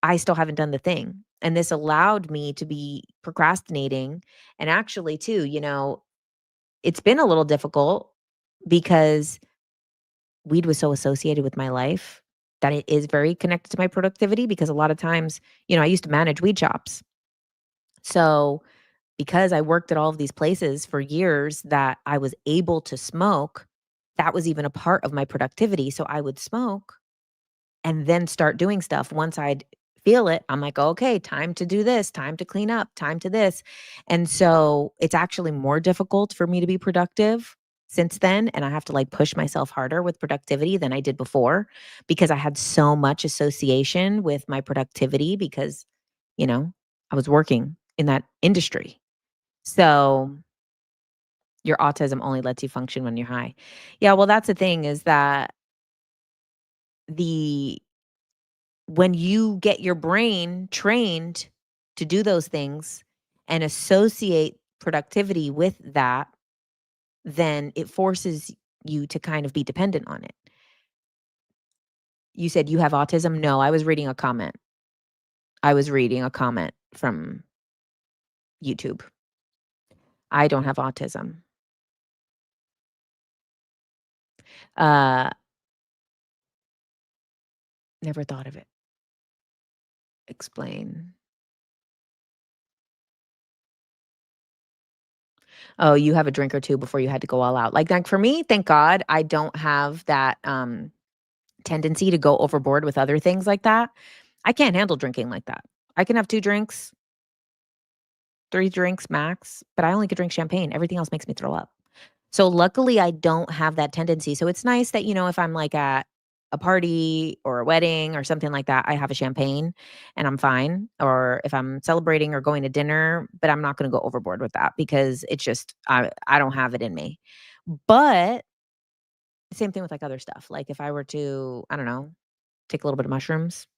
I still haven't done the thing. And this allowed me to be procrastinating. And actually, too, it's been a little difficult because weed was so associated with my life that it is very connected to my productivity because a lot of times, I used to manage weed shops. So because I worked at all of these places for years that I was able to smoke, that was even a part of my productivity. So I would smoke and then start doing stuff. Once I'd feel it, I'm like, okay, time to do this, time to clean up, time to this. And so it's actually more difficult for me to be productive since then. And I have to like push myself harder with productivity than I did before because I had so much association with my productivity because, you know, I was working in that industry. So your autism only lets you function when you're high. Yeah, well, that's the thing is that the when you get your brain trained to do those things and associate productivity with that, then it forces you to kind of be dependent on it. You said you have autism? No, I was reading a comment. I was reading a comment from YouTube. I don't have autism. Uh, Never thought of it. Explain. Oh, you have a drink or 2 before you had to go all out. Like, for me, thank God, I don't have that, tendency to go overboard with other things like that. I can't handle drinking like that. I can have 2 drinks, 3 drinks max, but I only could drink champagne. Everything else makes me throw up. So, luckily, I don't have that tendency. So, it's nice that, if I'm, like, at a party or a wedding or something like that, I have a champagne and I'm fine. Or if I'm celebrating or going to dinner, but I'm not gonna go overboard with that because it's just I don't have it in me. But same thing with, like, other stuff. Like, if I were to, I don't know, take a little bit of mushrooms,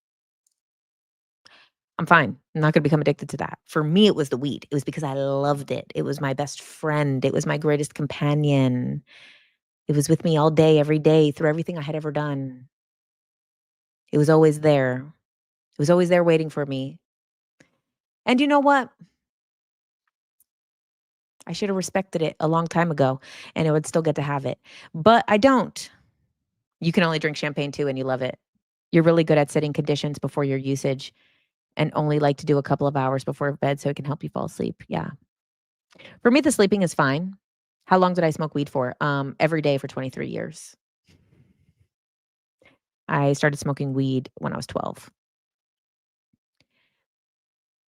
I'm fine. I'm not gonna become addicted to that. For me, it was the weed. It was because I loved it. It was my best friend. It was my greatest companion. It was with me all day, every day, through everything I had ever done. It was always there. It was always there waiting for me. And you know what? I should have respected it a long time ago, and I would still get to have it. But I don't. You can only drink champagne too, and you love it. You're really good at setting conditions before your usage and only like to do a couple of hours before bed so it can help you fall asleep. Yeah. For me, the sleeping is fine. How long did I smoke weed for? Every day for 23 years. I started smoking weed when I was 12.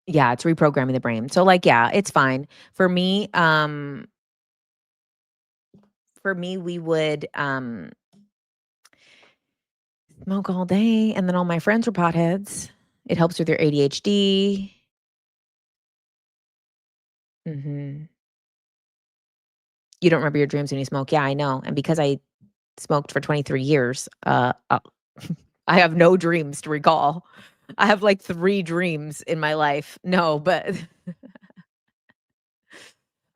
Yeah, it's reprogramming the brain. So like, yeah, it's fine. For me, we would smoke all day and then all my friends were potheads. It helps with your ADHD. Mhm. You don't remember your dreams when you smoke. Yeah, I know. And because I smoked for 23 years, I have no dreams to recall. I have like 3 dreams in my life. No, but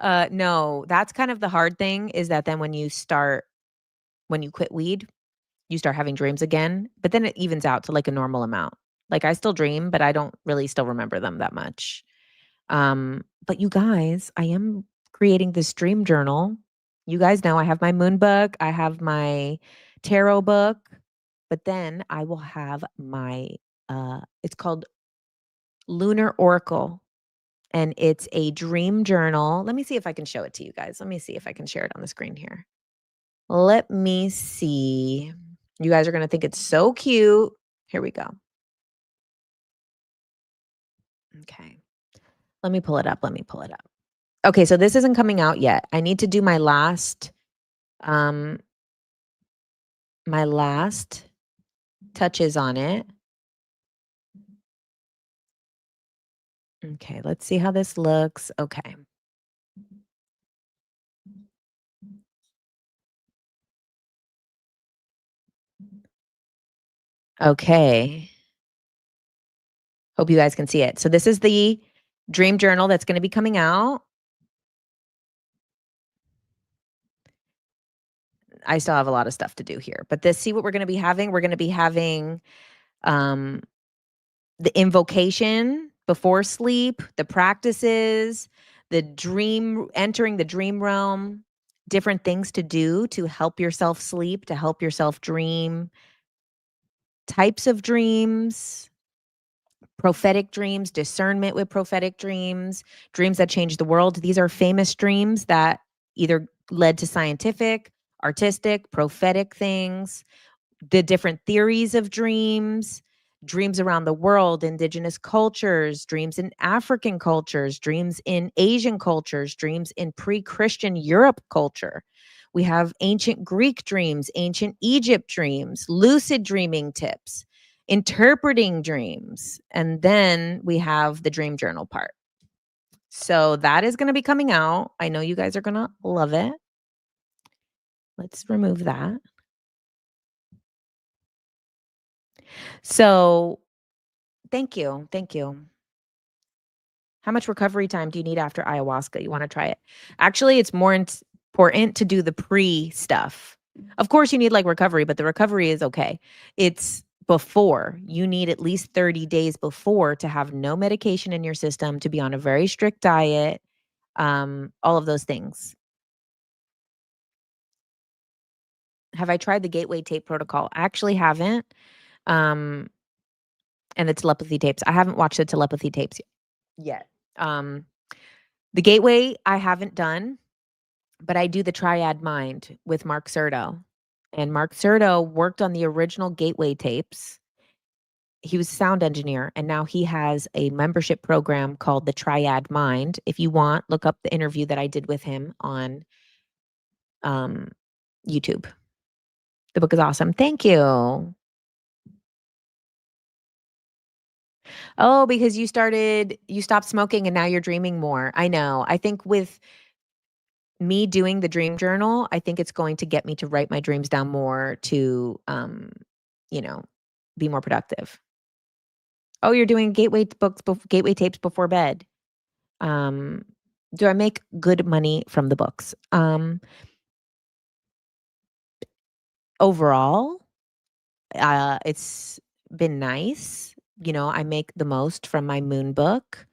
no, that's kind of the hard thing is that then when you quit weed, you start having dreams again, but then it evens out to like a normal amount. Like I still dream, but I don't really still remember them that much. But you guys, I am creating this dream journal. You guys know I have my moon book, I have my tarot book, but then I will have my it's called Lunar Oracle. and it's a dream journal. Let me see if I can show it to you guys. Let me see if I can share it on the screen here. Let me see. You guys are going to think it's so cute. Here we go. Okay. Let me pull it up. Okay, so this isn't coming out yet. I need to do my last touches on it. Okay, let's see how this looks. Okay. Okay. Hope you guys can see it. So this is the dream journal that's going to be coming out. I still have a lot of stuff to do here, but see what we're going to be having. We're going to be having the invocation before sleep, the practices, entering the dream realm, different things to do to help yourself sleep, to help yourself dream, types of dreams, prophetic dreams, discernment with prophetic dreams, dreams that change the world. These are famous dreams that either led to scientific, artistic, prophetic things, the different theories of dreams, dreams around the world, indigenous cultures, dreams in African cultures, dreams in Asian cultures, dreams in pre-Christian Europe culture. We have ancient Greek dreams, ancient Egypt dreams, lucid dreaming tips, interpreting dreams, and then we have the dream journal part. So that is going to be coming out. I know you guys are going to love it. Let's remove that. So thank you. Thank you. How much recovery time do you need after ayahuasca? You want to try it? Actually, it's more important to do the pre stuff. Of course, you need like recovery, but the recovery is okay. It's before. You need at least 30 days before to have no medication in your system, to be on a very strict diet, all of those things. Have I tried the gateway tape protocol? I actually haven't. And the telepathy tapes. I haven't watched the telepathy tapes yet. The gateway I haven't done, but I do the triad mind with Mark Serto. And Mark Serto worked on the original gateway tapes. He was a sound engineer, and now he has a membership program called the Triad Mind. If you want, look up the interview that I did with him on YouTube. The book is awesome. Thank you. Oh, because you stopped smoking and now you're dreaming more. I know. I think with me doing the dream journal, I think it's going to get me to write my dreams down more to, you know, be more productive. Oh, you're doing gateway tapes before bed. Do I make good money from the books? Overall, it's been nice. You know, I make the most from my moon book.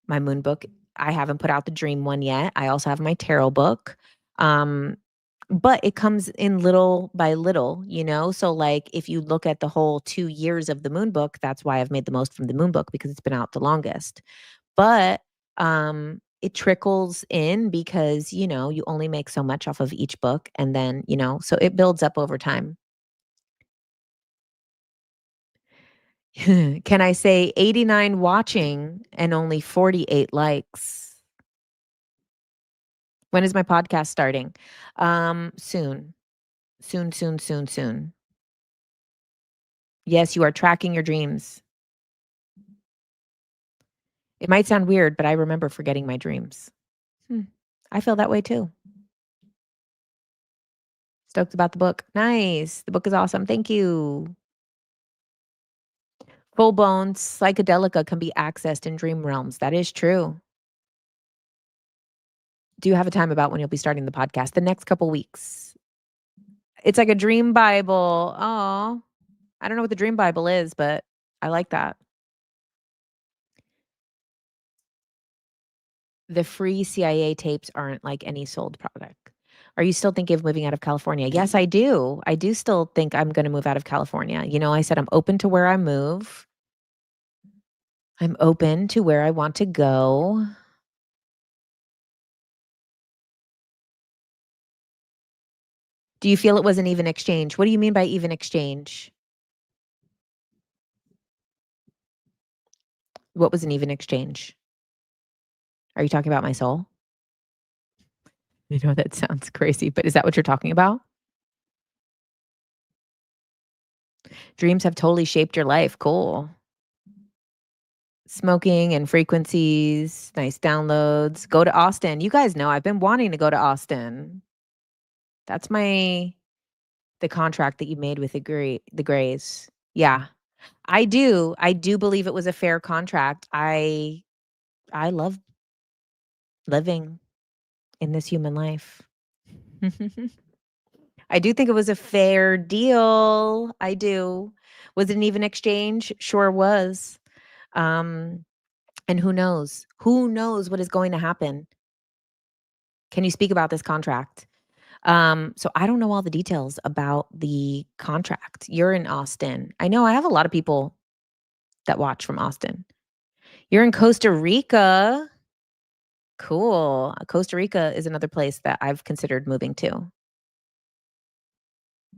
My moon book, I haven't put out the dream one yet. I also have my tarot book. But it comes in little by little, you know? So, like, if you look at the whole 2 years of the moon book, that's why I've made the most from the moon book, because it's been out the longest. But, it trickles in because, you know, you only make so much off of each book, and then, you know, so it builds up over time. Can I say 89 watching and only 48 likes? When is my podcast starting? Soon. Soon, soon, soon, soon. Yes, you are tracking your dreams. It might sound weird, but I remember forgetting my dreams. I feel that way too. Stoked about the book. Nice. The book is awesome. Thank you. Full blown psychedelica can be accessed in dream realms. That is true. Do you have a time about when you'll be starting the podcast? The next couple weeks. It's like a dream Bible. Oh, I don't know what the dream Bible is, but I like that. The free CIA tapes aren't like any sold product. Are you still thinking of moving out of California? Yes, I do. I do still think I'm going to move out of California. You know, I said I'm open to where I move. I'm open to where I want to go. Do you feel it was an even exchange? What do you mean by even exchange? What was an even exchange? Are you talking about my soul? You know, that sounds crazy, but is that what you're talking about? Dreams have totally shaped your life. Cool. Smoking and frequencies, nice downloads. Go to Austin. You guys know I've been wanting to go to Austin. That's the contract that you made with the Grays. Yeah. I do. I do believe it was a fair contract. I love living in this human life. I do think it was a fair deal. I do. Was it an even exchange? Sure was. Um, and who knows? Who knows what is going to happen? Can you speak about this contract? So I don't know all the details about the contract. You're in Austin. I know I have a lot of people that watch from Austin. You're in Costa Rica. Cool. Costa Rica is another place that I've considered moving to.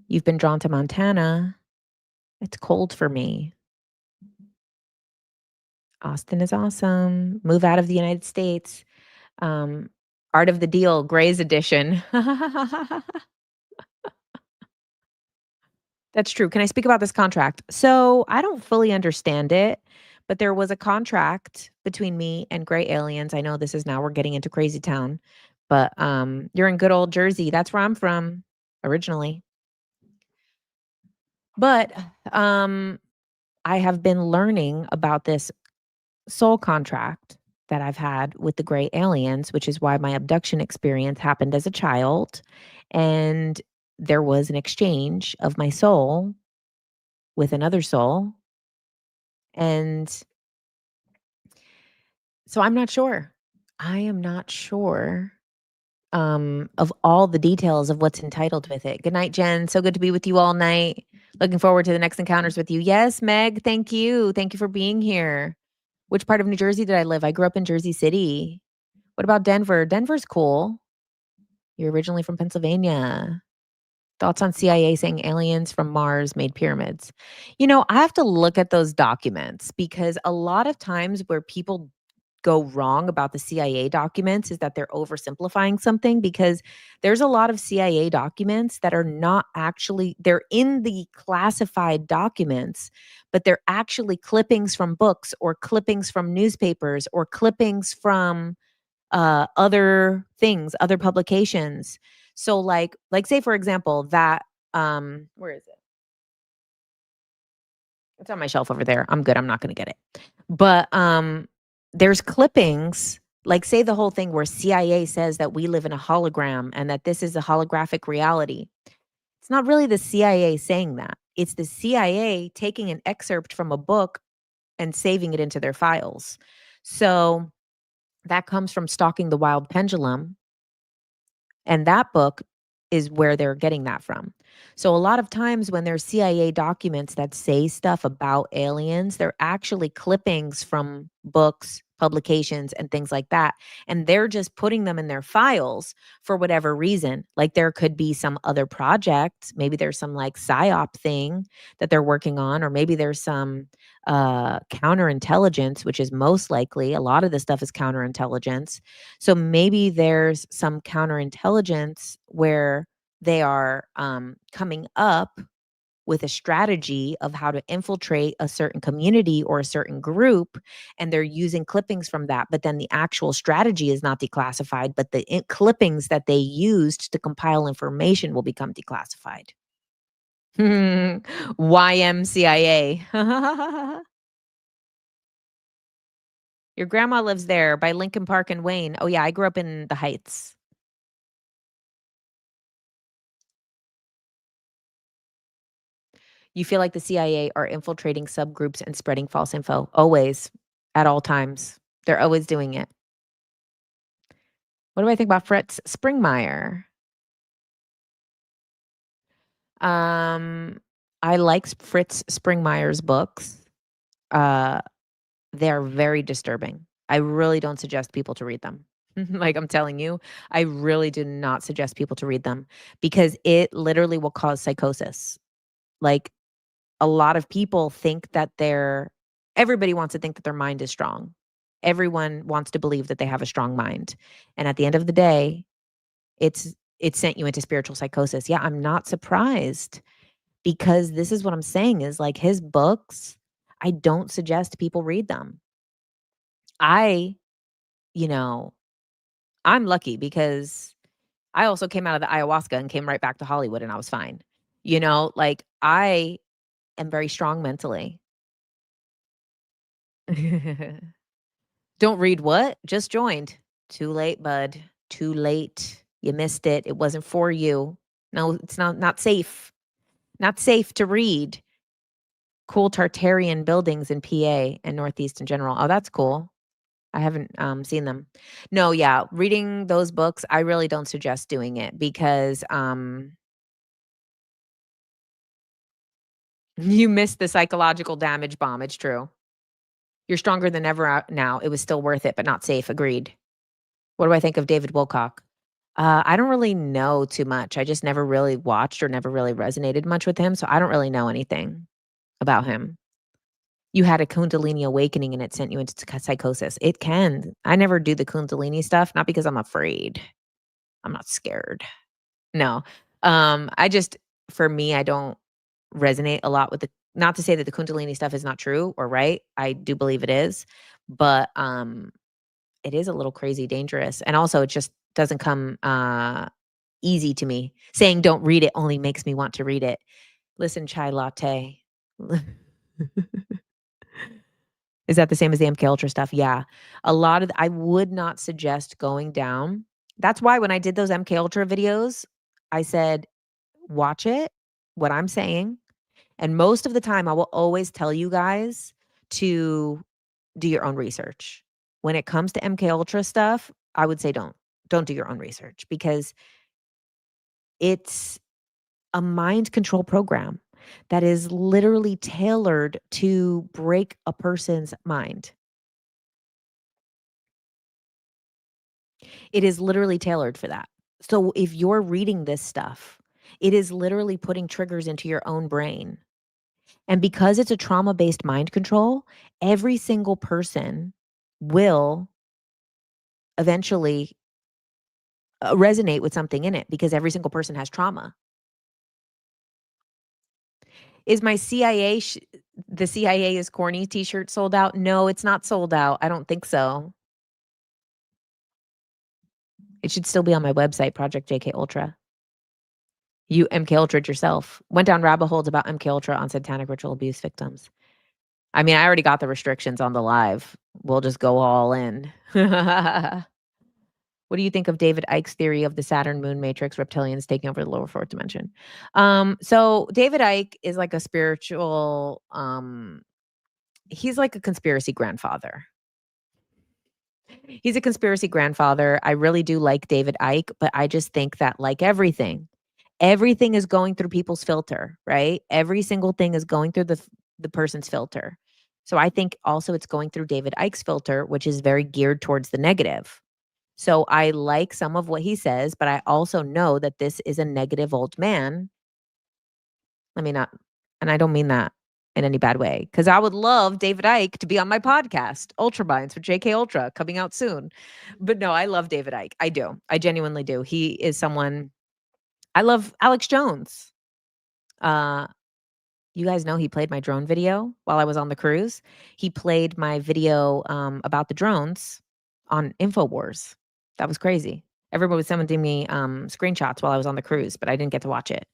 You've been drawn to Montana. It's cold for me. Austin is awesome. Move out of the United States. Um, Art of the Deal, Gray's edition. That's true. Can I speak about this contract? So I don't fully understand it, but there was a contract between me and Gray Aliens. I know this is now we're getting into crazy town, but you're in good old Jersey. That's where I'm from originally. But um I have been learning about this soul contract that I've had with the Gray Aliens, which is why my abduction experience happened as a child. And there was an exchange of my soul with another soul. And so I'm not sure. I am not sure of all the details of what's entitled with it. Good night, Jen. So good to be with you all night. Looking forward to the next encounters with you. Yes, Meg. Thank you. Thank you for being here. Which part of New Jersey did I live? I grew up in Jersey City. What about Denver? Denver's cool. You're originally from Pennsylvania. Thoughts on CIA saying aliens from Mars made pyramids? You know, I have to look at those documents because a lot of times where people go wrong about the CIA documents is that they're oversimplifying something because there's a lot of CIA documents that are not actually they're in the classified documents, but they're actually clippings from books or clippings from newspapers or clippings from other things, other publications. So like say for example that where is it? It's on my shelf over there. I'm good. I'm not going to get it. But there's clippings like say the whole thing where CIA says that we live in a hologram and that this is a holographic reality. It's not really the CIA saying that. It's the CIA taking an excerpt from a book and saving it into their files. So that comes from Stalking the Wild Pendulum. And that book is where they're getting that from. So a lot of times when there's CIA documents that say stuff about aliens, they're actually clippings from books, publications, and things like that. And they're just putting them in their files for whatever reason. Like there could be some other project. Maybe there's some like PSYOP thing that they're working on, or maybe there's some counterintelligence, which is most likely a lot of this stuff is counterintelligence. So maybe there's some counterintelligence where they are coming up with a strategy of how to infiltrate a certain community or a certain group, and they're using clippings from that. But then the actual strategy is not declassified, but the clippings that they used to compile information will become declassified. YMCIA. Your grandma lives there by Lincoln Park and Wayne. Oh, yeah, I grew up in the Heights. You feel like the CIA are infiltrating subgroups and spreading false info. Always, at all times. They're always doing it. What do I think about Fritz Springmeier? Um, I like Fritz Springmeier's books. Uh, They're very disturbing. I really don't suggest people to read them. Like, I'm telling you, I really do not suggest people to read them because it literally will cause psychosis. Like, a lot of people think that everybody wants to think that their mind is strong. Everyone wants to believe that they have a strong mind. And at the end of the day, it's it sent you into spiritual psychosis. Yeah, I'm not surprised because this is what I'm saying is like his books, I don't suggest people read them. I, you know, I'm lucky because I also came out of the ayahuasca and came right back to Hollywood and I was fine. Like I am very strong mentally. Don't read what? Just joined. Too late, bud. Too late. You missed it. It wasn't for you. No, it's not safe. Not safe to read. Cool Tartarian buildings in PA and Northeast in general. Oh, that's cool. I haven't seen them. No, yeah, reading those books, I really don't suggest doing it because you missed the psychological damage bomb. It's true. You're stronger than ever now. It was still worth it, but not safe. Agreed. What do I think of David Wilcock? I don't really know too much. I just never really watched or never really resonated much with him, so I don't really know anything about him. You had a Kundalini awakening and it sent you into psychosis. It can. I never do the Kundalini stuff, not because I'm afraid. I'm not scared. No. I just for me, I don't resonate a lot with the not to say that the Kundalini stuff is not true or right. I do believe it is, but it is a little crazy dangerous. And also it just doesn't come easy to me. Saying don't read it only makes me want to read it. Listen, chai latte. Is that the same as the MK Ultra stuff? Yeah. A lot of I would not suggest going down. That's why when I did those MK Ultra videos, I said, watch it, what I'm saying. And most of the time, I will always tell you guys to do your own research. When it comes to MK Ultra stuff, I would say don't. Don't do your own research because it's a mind control program that is literally tailored to break a person's mind. It is literally tailored for that. So if you're reading this stuff, it is literally putting triggers into your own brain. And because it's a trauma-based mind control, every single person will eventually resonate with something in it because every single person has trauma. Is my the CIA is corny t-shirt sold out? No, it's not sold out. I don't think so. It should still be on my website, Project JK Ultra. You MK Ultra yourself. Went down rabbit holes about MK Ultra on satanic ritual abuse victims. I mean, I already got the restrictions on the live. We'll just go all in. What do you think of David Icke's theory of the Saturn moon matrix reptilians taking over the lower fourth dimension? So David Icke is like a spiritual, he's like a conspiracy grandfather. He's a conspiracy grandfather. I really do like David Icke, but I just think that like everything is going through people's filter, right? Every single thing is going through the person's filter. So I think also it's going through David Icke's filter, which is very geared towards the negative. So I like some of what he says, but I also know that this is a negative old man. Let me not, and I don't mean that in any bad way, because I would love David Icke to be on my podcast, Ultra Minds with JK Ultra, coming out soon. But no, I love David Icke. I do. I genuinely do. He is someone I love. Alex Jones. Uh, you guys know he played my drone video while I was on the cruise. He played my video about the drones on InfoWars. That was crazy. Everybody was sending me screenshots while I was on the cruise, but I didn't get to watch it.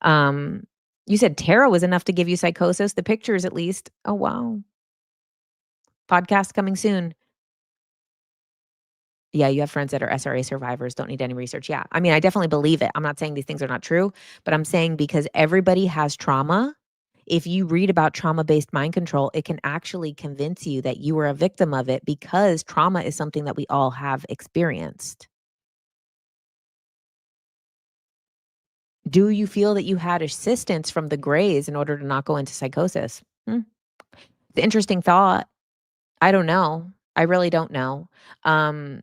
You said tarot was enough to give you psychosis. The pictures, at least. Oh wow. Podcast coming soon. Yeah, you have friends that are SRA survivors, don't need any research. Yeah. I mean, I definitely believe it. I'm not saying these things are not true, but I'm saying because everybody has trauma, if you read about trauma-based mind control, it can actually convince you that you were a victim of it because trauma is something that we all have experienced. Do you feel that you had assistance from the grays in order to not go into psychosis? The interesting thought. I don't know. I really don't know. Um,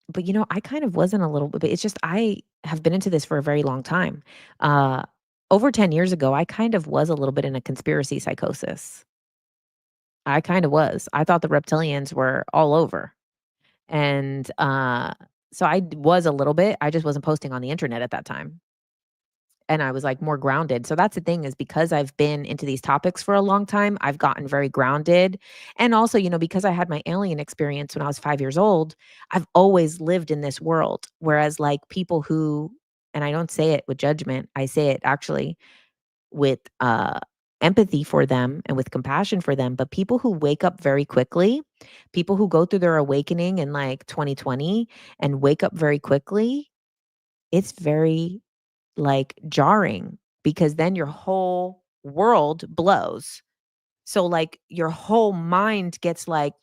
but, I kind of wasn't a little bit, it's just I have been into this for a very long time. Uh, Over 10 years ago, I kind of was a little bit in a conspiracy psychosis. I kind of was. I thought the reptilians were all over. And so was a little bit. I just wasn't posting on the internet at that time. And I was like more grounded. So that's the thing, is because I've been into these topics for a long time, I've gotten very grounded. And also, because I had my alien experience when I was 5 years old, I've always lived in this world. Whereas, like, people who, and I don't say it with judgment, I say it actually with empathy for them and with compassion for them. But people who wake up very quickly, people who go through their awakening in like 2020 and wake up very quickly, it's very like jarring, because then your whole world blows. So like your whole mind gets like,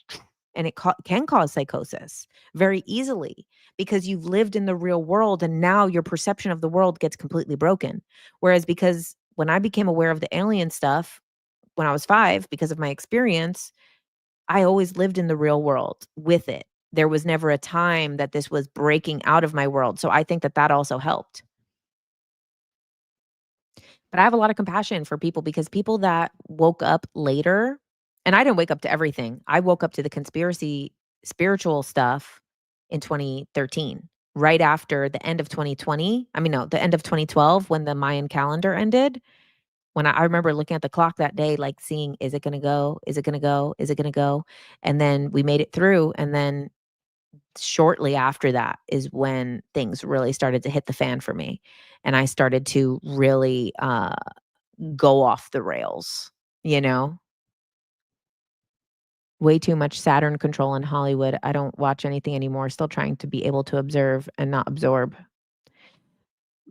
and it can cause psychosis very easily, because you've lived in the real world and now your perception of the world gets completely broken. Whereas, because when I became aware of the alien stuff when I was 5, because of my experience, I always lived in the real world with it. There was never a time that this was breaking out of my world. So I think that that also helped. But I have a lot of compassion for people, because people that woke up later, and I didn't wake up to everything. I woke up to the conspiracy spiritual stuff in 2013, right after the end of 2020. I mean, no, the end of 2012, when the Mayan calendar ended. When I remember looking at the clock that day, like seeing, is it going to go? Is it going to go? Is it going to go? And then we made it through. And then shortly after that is when things really started to hit the fan for me. And I started to really go off the rails, you know? Way too much Saturn control in Hollywood. I don't watch anything anymore, still trying to be able to observe and not absorb.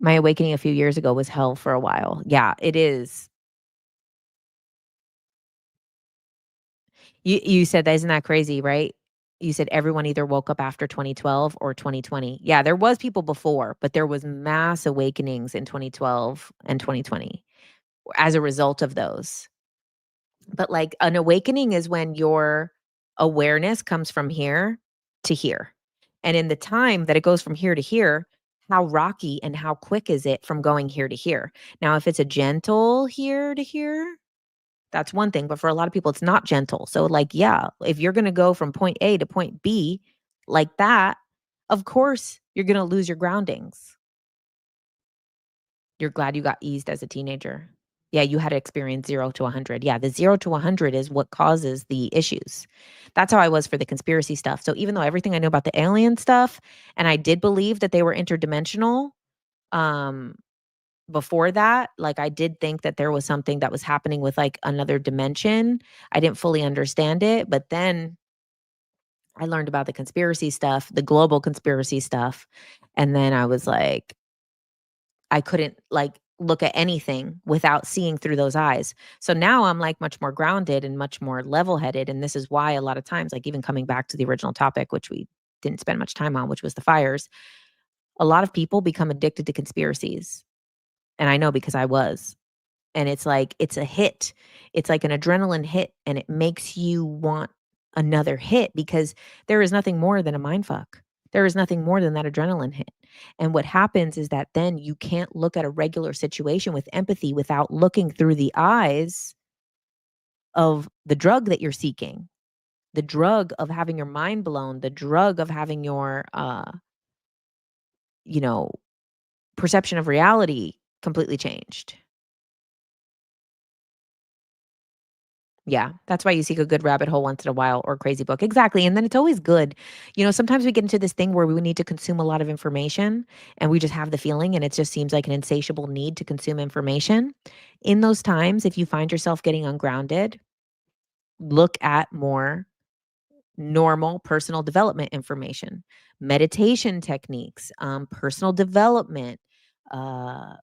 My awakening a few years ago was hell for a while. Yeah, it is. You said that, isn't that crazy, right? You said everyone either woke up after 2012 or 2020. Yeah, there was people before, but there was mass awakenings in 2012 and 2020 as a result of those. But, like, an awakening is when your awareness comes from here to here. And in the time that it goes from here to here, how rocky and how quick is it from going here to here? Now, if it's a gentle here to here, that's one thing, but for a lot of people, it's not gentle. So, like, yeah, if you're gonna go from point A to point B like that, of course, you're gonna lose your groundings. You're glad you got eased as a teenager. Yeah, you had to experience 0 to 100. Yeah, the 0 to 100 is what causes the issues. That's how I was for the conspiracy stuff. So even though everything I know about the alien stuff, and I did believe that they were interdimensional, um, before that, like, I did think that there was something that was happening with, like, another dimension. I didn't fully understand it, but then I learned about the conspiracy stuff, the global conspiracy stuff, and then I was like, I couldn't, like, look at anything without seeing through those eyes. So now I'm, like, much more grounded and much more level-headed, and this is why a lot of times, like, even coming back to the original topic, which we didn't spend much time on, which was the fires, a lot of people become addicted to conspiracies, and I know because I was. And it's like it's a hit. It's like an adrenaline hit, and it makes you want another hit, because there is nothing more than a mind fuck. There is nothing more than that adrenaline hit. And what happens is that then you can't look at a regular situation with empathy without looking through the eyes of the drug that you're seeking. The drug of having your mind blown, the drug of having your you know, perception of reality completely changed. Yeah, that's why you seek a good rabbit hole once in a while, or crazy book. Exactly. And then it's always good. Sometimes we get into this thing where we need to consume a lot of information, and we just have the feeling, and it just seems like an insatiable need to consume information. In those times, if you find yourself getting ungrounded, look at more normal personal development information, meditation techniques, personal development, uh,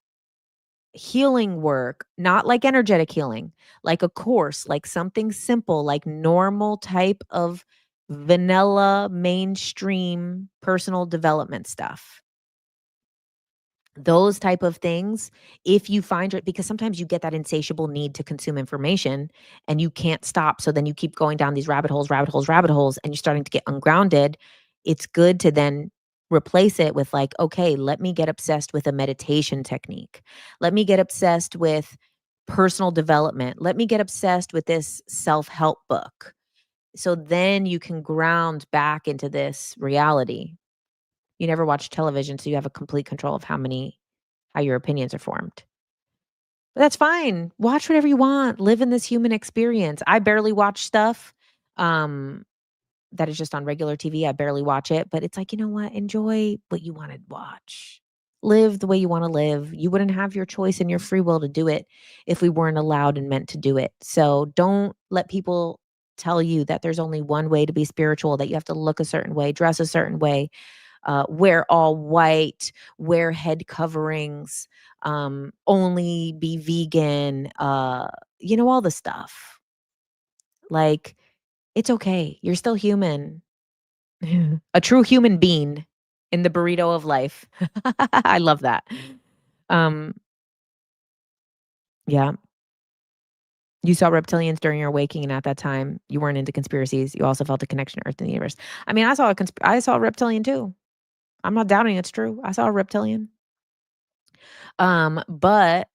healing work, not like energetic healing, like a course, like something simple, like normal type of vanilla mainstream personal development stuff. Those type of things, if you find it, because sometimes you get that insatiable need to consume information and you can't stop. So then you keep going down these rabbit holes, rabbit holes, rabbit holes, and you're starting to get ungrounded. It's good to then replace it with like, okay, let me get obsessed with a meditation technique. Let me get obsessed with personal development. Let me get obsessed with this self-help book. So then you can ground back into this reality. You never watch television, so you have a complete control of how your opinions are formed. But that's fine. Watch whatever you want. Live in this human experience. I barely watch stuff, um, that is just on regular TV. I barely watch it, but it's like, you know what? Enjoy what you wanna watch. Live the way you wanna live. You wouldn't have your choice and your free will to do it if we weren't allowed and meant to do it. So don't let people tell you that there's only one way to be spiritual, that you have to look a certain way, dress a certain way, wear all white, wear head coverings, only be vegan, all the stuff. Like, it's okay. You're still human. A true human being in the burrito of life. I love that. Um, yeah. You saw reptilians during your waking, and at that time, you weren't into conspiracies. You also felt a connection to Earth and the universe. I mean, I saw a reptilian too. I'm not doubting it's true. I saw a reptilian. But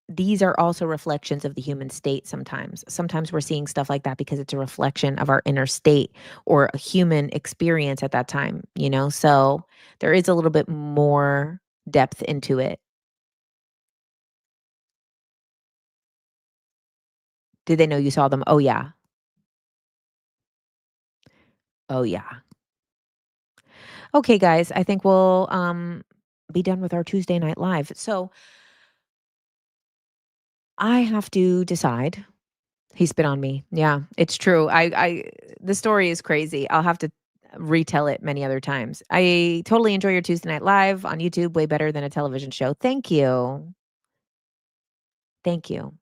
these are also reflections of the human state sometimes. Sometimes we're seeing stuff like that because it's a reflection of our inner state or a human experience at that time? So there is a little bit more depth into it. Did they know you saw them? Oh, yeah. Oh, yeah. Okay, guys, I think we'll be done with our Tuesday night live. So I have to decide. He spit on me. Yeah, it's true. The story is crazy. I'll have to retell it many other times. I totally enjoy your Tuesday Night Live on YouTube, way better than a television show. Thank you. Thank you.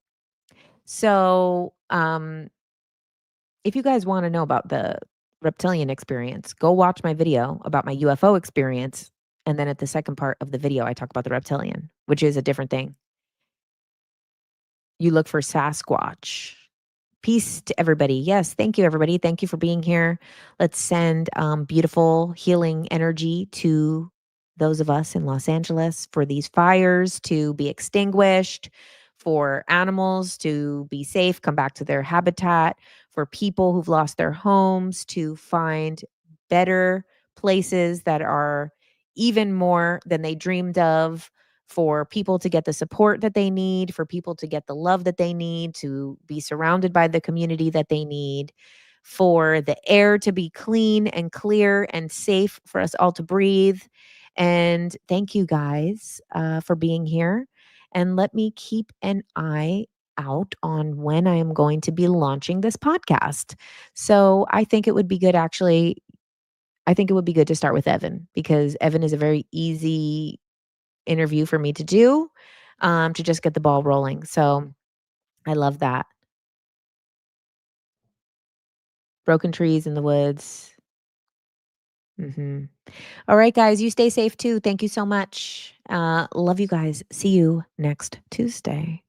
So, if you guys want to know about the reptilian experience, go watch my video about my UFO experience. And then at the second part of the video, I talk about the reptilian, which is a different thing. You look for Sasquatch. Peace to everybody. Yes, thank you, everybody. Thank you for being here. Let's send beautiful healing energy to those of us in Los Angeles for these fires to be extinguished, for animals to be safe, come back to their habitat, for people who've lost their homes to find better places that are even more than they dreamed of, for people to get the support that they need, for people to get the love that they need, to be surrounded by the community that they need, for the air to be clean and clear and safe for us all to breathe. And thank you guys for being here. And let me keep an eye out on when I am going to be launching this podcast. So I think it would be good, actually. I think it would be good to start with Evan, because Evan is a very easy interview for me to do, to just get the ball rolling. So I love that. Broken trees in the woods. Mhm. All right, guys, you stay safe too. Thank you so much. Love you guys. See you next Tuesday.